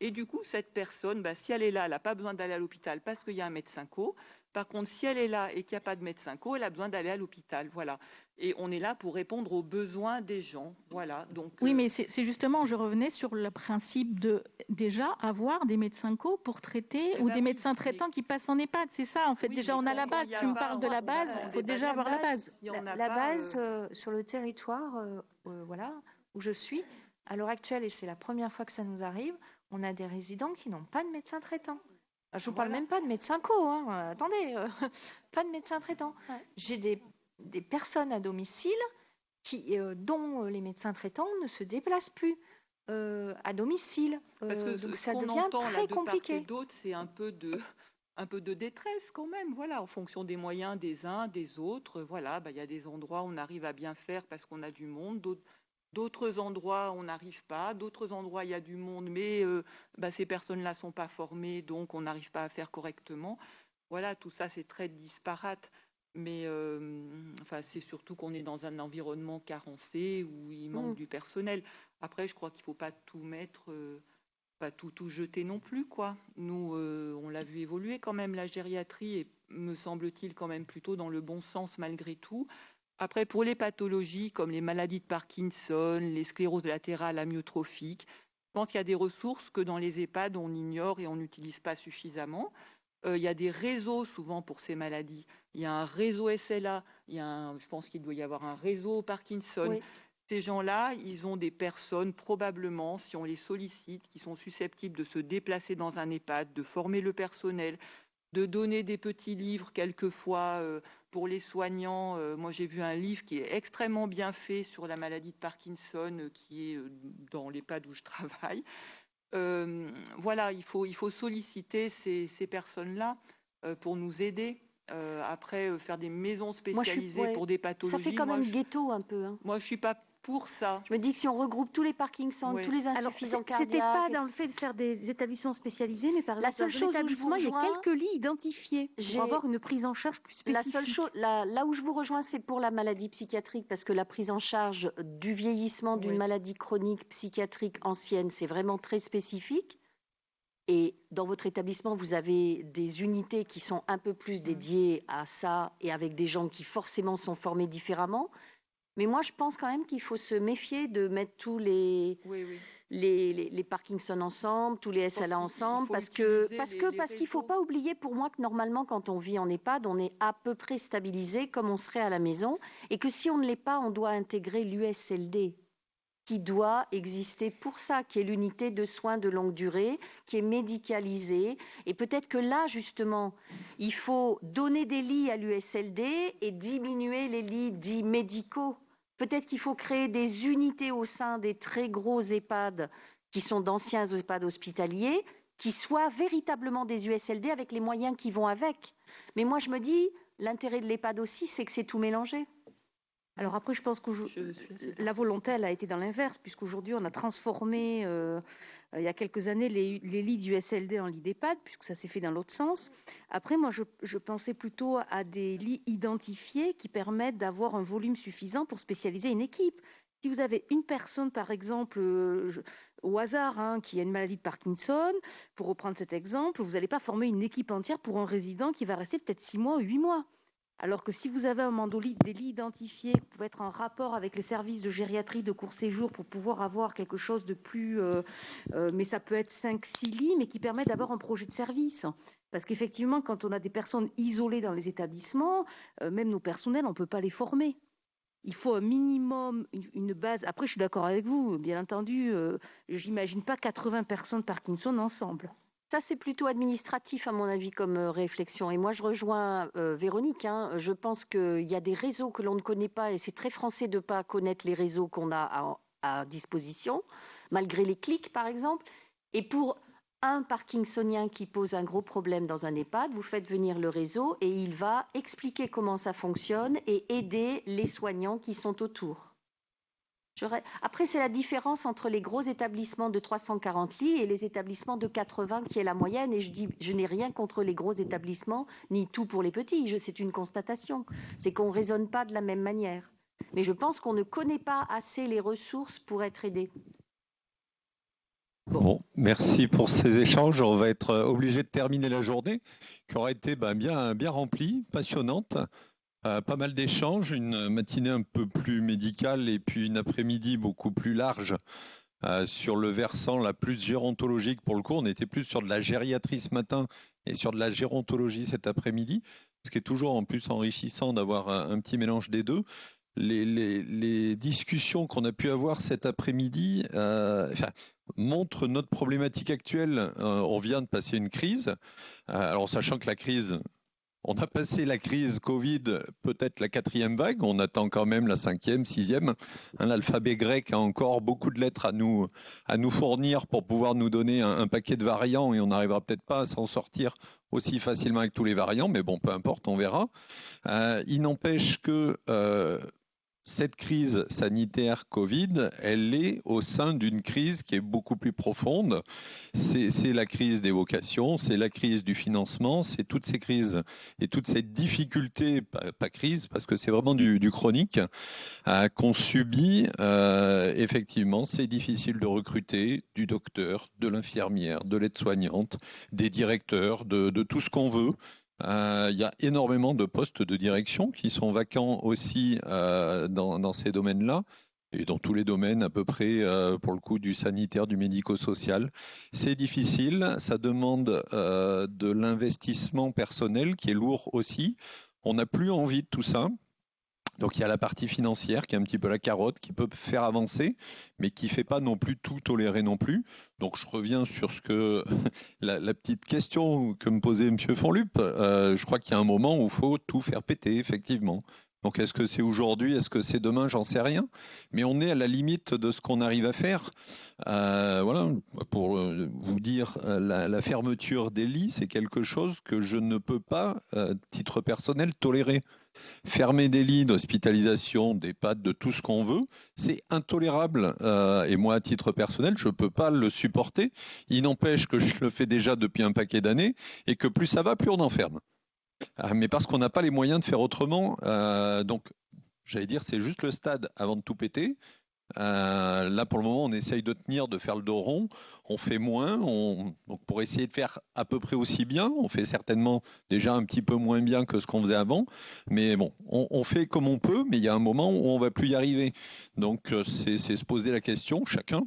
Speaker 7: Et du coup, cette personne, si elle est là, elle n'a pas besoin d'aller à l'hôpital parce qu'il y a un médecin co. Par contre, si elle est là et qu'il n'y a pas de médecin co, elle a besoin d'aller à l'hôpital. Voilà. Et on est là pour répondre aux besoins des gens. Voilà. Donc,
Speaker 4: oui, mais c'est justement, je revenais sur le principe de déjà avoir des médecins co pour traiter ou des médecins traitants qui passent en EHPAD. C'est ça, en fait. Oui, déjà, on a la base. Tu me parles de la base, il faut déjà avoir la base.
Speaker 2: La base, sur le territoire où je suis, à l'heure actuelle, et c'est la première fois que ça nous arrive, on a des résidents qui n'ont pas de médecin traitant. Je ne vous parle même pas de médecin co, attendez, pas de médecin traitant. Ouais. J'ai des personnes à domicile dont les médecins traitants ne se déplacent plus à domicile.
Speaker 7: Parce que donc ça devient très compliqué. D'autres, c'est un peu de détresse quand même, voilà, en fonction des moyens des uns, des autres. Voilà, y a des endroits où on arrive à bien faire parce qu'on a du monde, d'autres endroits, on n'arrive pas. D'autres endroits, il y a du monde, mais ces personnes-là ne sont pas formées, donc on n'arrive pas à faire correctement. Voilà, tout ça, c'est très disparate. Mais c'est surtout qu'on est dans un environnement carencé où il manque du personnel. Après, je crois qu'il ne faut pas tout mettre, pas tout jeter non plus, quoi. Nous, on l'a vu évoluer quand même, la gériatrie, et me semble-t-il quand même plutôt dans le bon sens malgré tout. Après, pour les pathologies comme les maladies de Parkinson, les scléroses latérales amyotrophiques, je pense qu'il y a des ressources que dans les EHPAD, on ignore et on n'utilise pas suffisamment. Il y a des réseaux souvent pour ces maladies. Il y a un réseau SLA, je pense qu'il doit y avoir un réseau Parkinson. Oui. Ces gens-là, ils ont des personnes probablement, si on les sollicite, qui sont susceptibles de se déplacer dans un EHPAD, de former le personnel, de donner des petits livres quelquefois pour les soignants. Moi, j'ai vu un livre qui est extrêmement bien fait sur la maladie de Parkinson, qui est dans l'EHPAD où je travaille. Voilà, il faut solliciter ces personnes-là pour nous aider. Après, faire des maisons spécialisées pour des pathologies.
Speaker 5: Ça fait quand même ghetto un peu.
Speaker 7: Moi, je ne suis pas pour ça.
Speaker 5: Je me dis que si on regroupe tous les Parkinson, tous les insuffisants cardiaques...
Speaker 3: C'était pas dans le fait de faire des établissements spécialisés, mais par exemple, dans l'établissement, il y a quelques lits identifiés pour avoir une prise en charge plus spécifique.
Speaker 5: La seule chose, là où je vous rejoins, c'est pour la maladie psychiatrique, parce que la prise en charge du vieillissement d'une maladie chronique psychiatrique ancienne, c'est vraiment très spécifique. Et dans votre établissement, vous avez des unités qui sont un peu plus dédiées à ça et avec des gens qui forcément sont formés différemment. Mais moi, je pense quand même qu'il faut se méfier de mettre tous les Parkinson ensemble, tous les SLA ensemble, parce qu'il ne faut pas oublier pour moi que normalement, quand on vit en EHPAD, on est à peu près stabilisé comme on serait à la maison, et que si on ne l'est pas, on doit intégrer l'USLD, qui doit exister pour ça, qui est l'unité de soins de longue durée, qui est médicalisée. Et peut-être que là, justement, il faut donner des lits à l'USLD et diminuer les lits dits médicaux. Peut-être qu'il faut créer des unités au sein des très gros EHPAD, qui sont d'anciens EHPAD hospitaliers, qui soient véritablement des USLD avec les moyens qui vont avec. Mais moi, je me dis, l'intérêt de l'EHPAD aussi, c'est que c'est tout mélangé.
Speaker 3: Alors après, je pense que la volonté, elle a été dans l'inverse, puisqu'aujourd'hui, on a transformé, il y a quelques années, les lits d'USLD en lits d'EHPAD, puisque ça s'est fait dans l'autre sens. Après, moi, je pensais plutôt à des lits identifiés qui permettent d'avoir un volume suffisant pour spécialiser une équipe. Si vous avez une personne, par exemple, au hasard, qui a une maladie de Parkinson, pour reprendre cet exemple, vous n'allez pas former une équipe entière pour un résident qui va rester peut-être 6 mois ou 8 mois. Alors que si vous avez un moment des lits identifiés, vous pouvez être en rapport avec les services de gériatrie de court séjour pour pouvoir avoir quelque chose de plus... mais ça peut être 5-6 lits, mais qui permet d'avoir un projet de service. Parce qu'effectivement, quand on a des personnes isolées dans les établissements, même nos personnels, on ne peut pas les former. Il faut un minimum, une base. Après, je suis d'accord avec vous, bien entendu, j'imagine pas 80 personnes Parkinson ensemble.
Speaker 5: Ça, c'est plutôt administratif, à mon avis, comme réflexion. Et moi, je rejoins Véronique. Je pense qu'il y a des réseaux que l'on ne connaît pas et c'est très français de ne pas connaître les réseaux qu'on a à disposition, malgré les clics, par exemple. Et pour un parkinsonien qui pose un gros problème dans un EHPAD, vous faites venir le réseau et il va expliquer comment ça fonctionne et aider les soignants qui sont autour. Après, c'est la différence entre les gros établissements de 340 lits et les établissements de 80 qui est la moyenne. Et je n'ai rien contre les gros établissements, ni tout pour les petits. C'est une constatation. C'est qu'on ne raisonne pas de la même manière. Mais je pense qu'on ne connaît pas assez les ressources pour être aidé.
Speaker 8: Bon, merci pour ces échanges. On va être obligé de terminer la journée, qui aura été bien remplie, passionnante. Pas mal d'échanges, une matinée un peu plus médicale et puis une après-midi beaucoup plus large sur le versant la plus gérontologique pour le coup. On était plus sur de la gériatrie ce matin et sur de la gérontologie cet après-midi, ce qui est toujours en plus enrichissant d'avoir un petit mélange des deux. Les discussions qu'on a pu avoir cet après-midi montrent notre problématique actuelle. On vient de passer une crise, alors sachant que la crise... On a passé la crise Covid, peut-être la 4e vague, on attend quand même la 5e, 6e. L'alphabet grec a encore beaucoup de lettres à nous fournir pour pouvoir nous donner un paquet de variants et on n'arrivera peut-être pas à s'en sortir aussi facilement avec tous les variants, mais bon, peu importe, on verra. Il n'empêche que cette crise sanitaire Covid, elle est au sein d'une crise qui est beaucoup plus profonde. C'est la crise des vocations, c'est la crise du financement, c'est toutes ces crises et toutes ces difficultés, pas crise, parce que c'est vraiment du chronique, qu'on subit. Effectivement, c'est difficile de recruter du docteur, de l'infirmière, de l'aide-soignante, des directeurs, de tout ce qu'on veut. Il y a énormément de postes de direction qui sont vacants aussi dans ces domaines-là et dans tous les domaines à peu près pour le coup du sanitaire, du médico-social. C'est difficile, ça demande de l'investissement personnel qui est lourd aussi. On n'a plus envie de tout ça. Donc il y a la partie financière qui est un petit peu la carotte, qui peut faire avancer, mais qui ne fait pas non plus tout tolérer non plus. Donc je reviens sur ce que la petite question que me posait M. Fonlup. Je crois qu'il y a un moment où il faut tout faire péter, effectivement. Donc est-ce que c'est aujourd'hui, est-ce que c'est demain, j'en sais rien. Mais on est à la limite de ce qu'on arrive à faire. Voilà, pour vous dire, la fermeture des lits, c'est quelque chose que je ne peux pas, titre personnel, tolérer. Fermer des lits d'hospitalisation, d'EHPAD, de tout ce qu'on veut, c'est intolérable. Et moi, à titre personnel, je ne peux pas le supporter. Il n'empêche que je le fais déjà depuis un paquet d'années et que plus ça va, plus on enferme. Mais parce qu'on n'a pas les moyens de faire autrement. Donc, j'allais dire, c'est juste le stade avant de tout péter. Là, pour le moment, on essaye de tenir, de faire le dos rond. On fait moins. Donc, pour essayer de faire à peu près aussi bien, on fait certainement déjà un petit peu moins bien que ce qu'on faisait avant. Mais bon, on fait comme on peut, mais il y a un moment où on ne va plus y arriver. Donc, c'est se poser la question, chacun,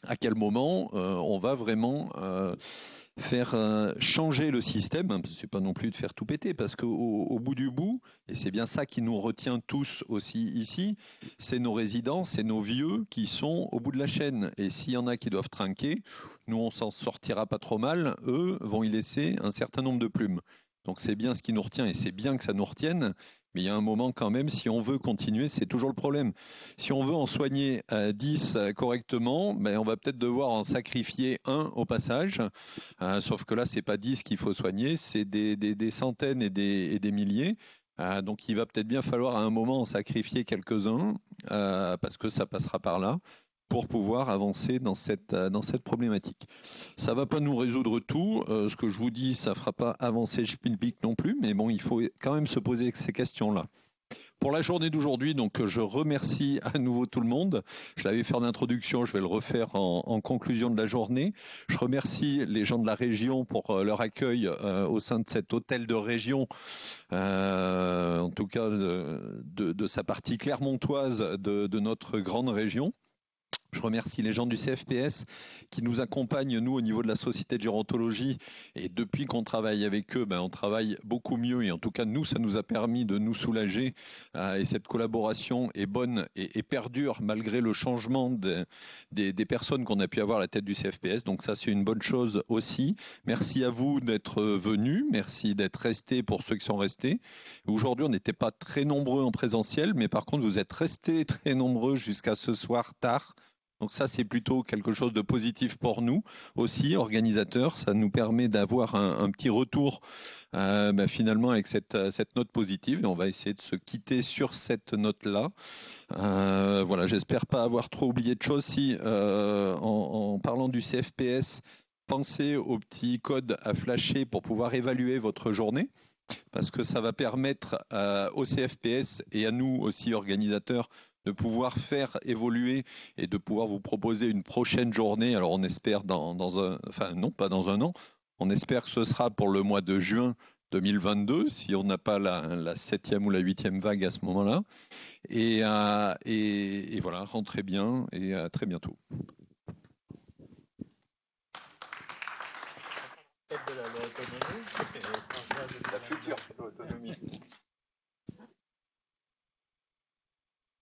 Speaker 8: à quel moment on va vraiment faire changer le système. Ce n'est pas non plus de faire tout péter, parce qu'au bout du bout, et c'est bien ça qui nous retient tous aussi ici, c'est nos résidents, c'est nos vieux qui sont au bout de la chaîne. Et s'il y en a qui doivent trinquer, nous on s'en sortira pas trop mal, eux vont y laisser un certain nombre de plumes. Donc c'est bien ce qui nous retient et c'est bien que ça nous retienne, mais il y a un moment quand même, si on veut continuer, c'est toujours le problème. Si on veut en soigner 10 correctement, on va peut-être devoir en sacrifier un au passage, sauf que là, ce n'est pas 10 qu'il faut soigner, c'est des centaines et des milliers. Donc il va peut-être bien falloir à un moment en sacrifier quelques-uns, parce que ça passera par là, pour pouvoir avancer dans cette problématique. Ça ne va pas nous résoudre tout. Ce que je vous dis, ça ne fera pas avancer le Schmilblick non plus, mais bon, il faut quand même se poser ces questions-là. Pour la journée d'aujourd'hui, donc je remercie à nouveau tout le monde. Je l'avais fait en introduction, je vais le refaire en conclusion de la journée. Je remercie les gens de la région pour leur accueil au sein de cet hôtel de région, en tout cas de sa partie clermontoise de notre grande région. Je remercie les gens du CFPS qui nous accompagnent, nous, au niveau de la Société de gérontologie. Et depuis qu'on travaille avec eux, on travaille beaucoup mieux. Et en tout cas, nous, ça nous a permis de nous soulager. Et cette collaboration est bonne et perdure malgré le changement des personnes qu'on a pu avoir à la tête du CFPS. Donc ça, c'est une bonne chose aussi. Merci à vous d'être venus. Merci d'être restés pour ceux qui sont restés. Aujourd'hui, on n'était pas très nombreux en présentiel, mais par contre, vous êtes restés très nombreux jusqu'à ce soir tard. Donc ça, c'est plutôt quelque chose de positif pour nous aussi, organisateurs. Ça nous permet d'avoir un petit retour finalement avec cette note positive. Et on va essayer de se quitter sur cette note-là. Voilà, j'espère pas avoir trop oublié de choses. Si, en parlant du CFPS, pensez au petit code à flasher pour pouvoir évaluer votre journée, parce que ça va permettre au CFPS et à nous aussi, organisateurs, de pouvoir faire évoluer et de pouvoir vous proposer une prochaine journée. Alors on espère non pas dans un an, on espère que ce sera pour le mois de juin 2022, si on n'a pas la 7e ou la 8e vague à ce moment-là. Et voilà, rentrez bien et à très bientôt. La future autonomie.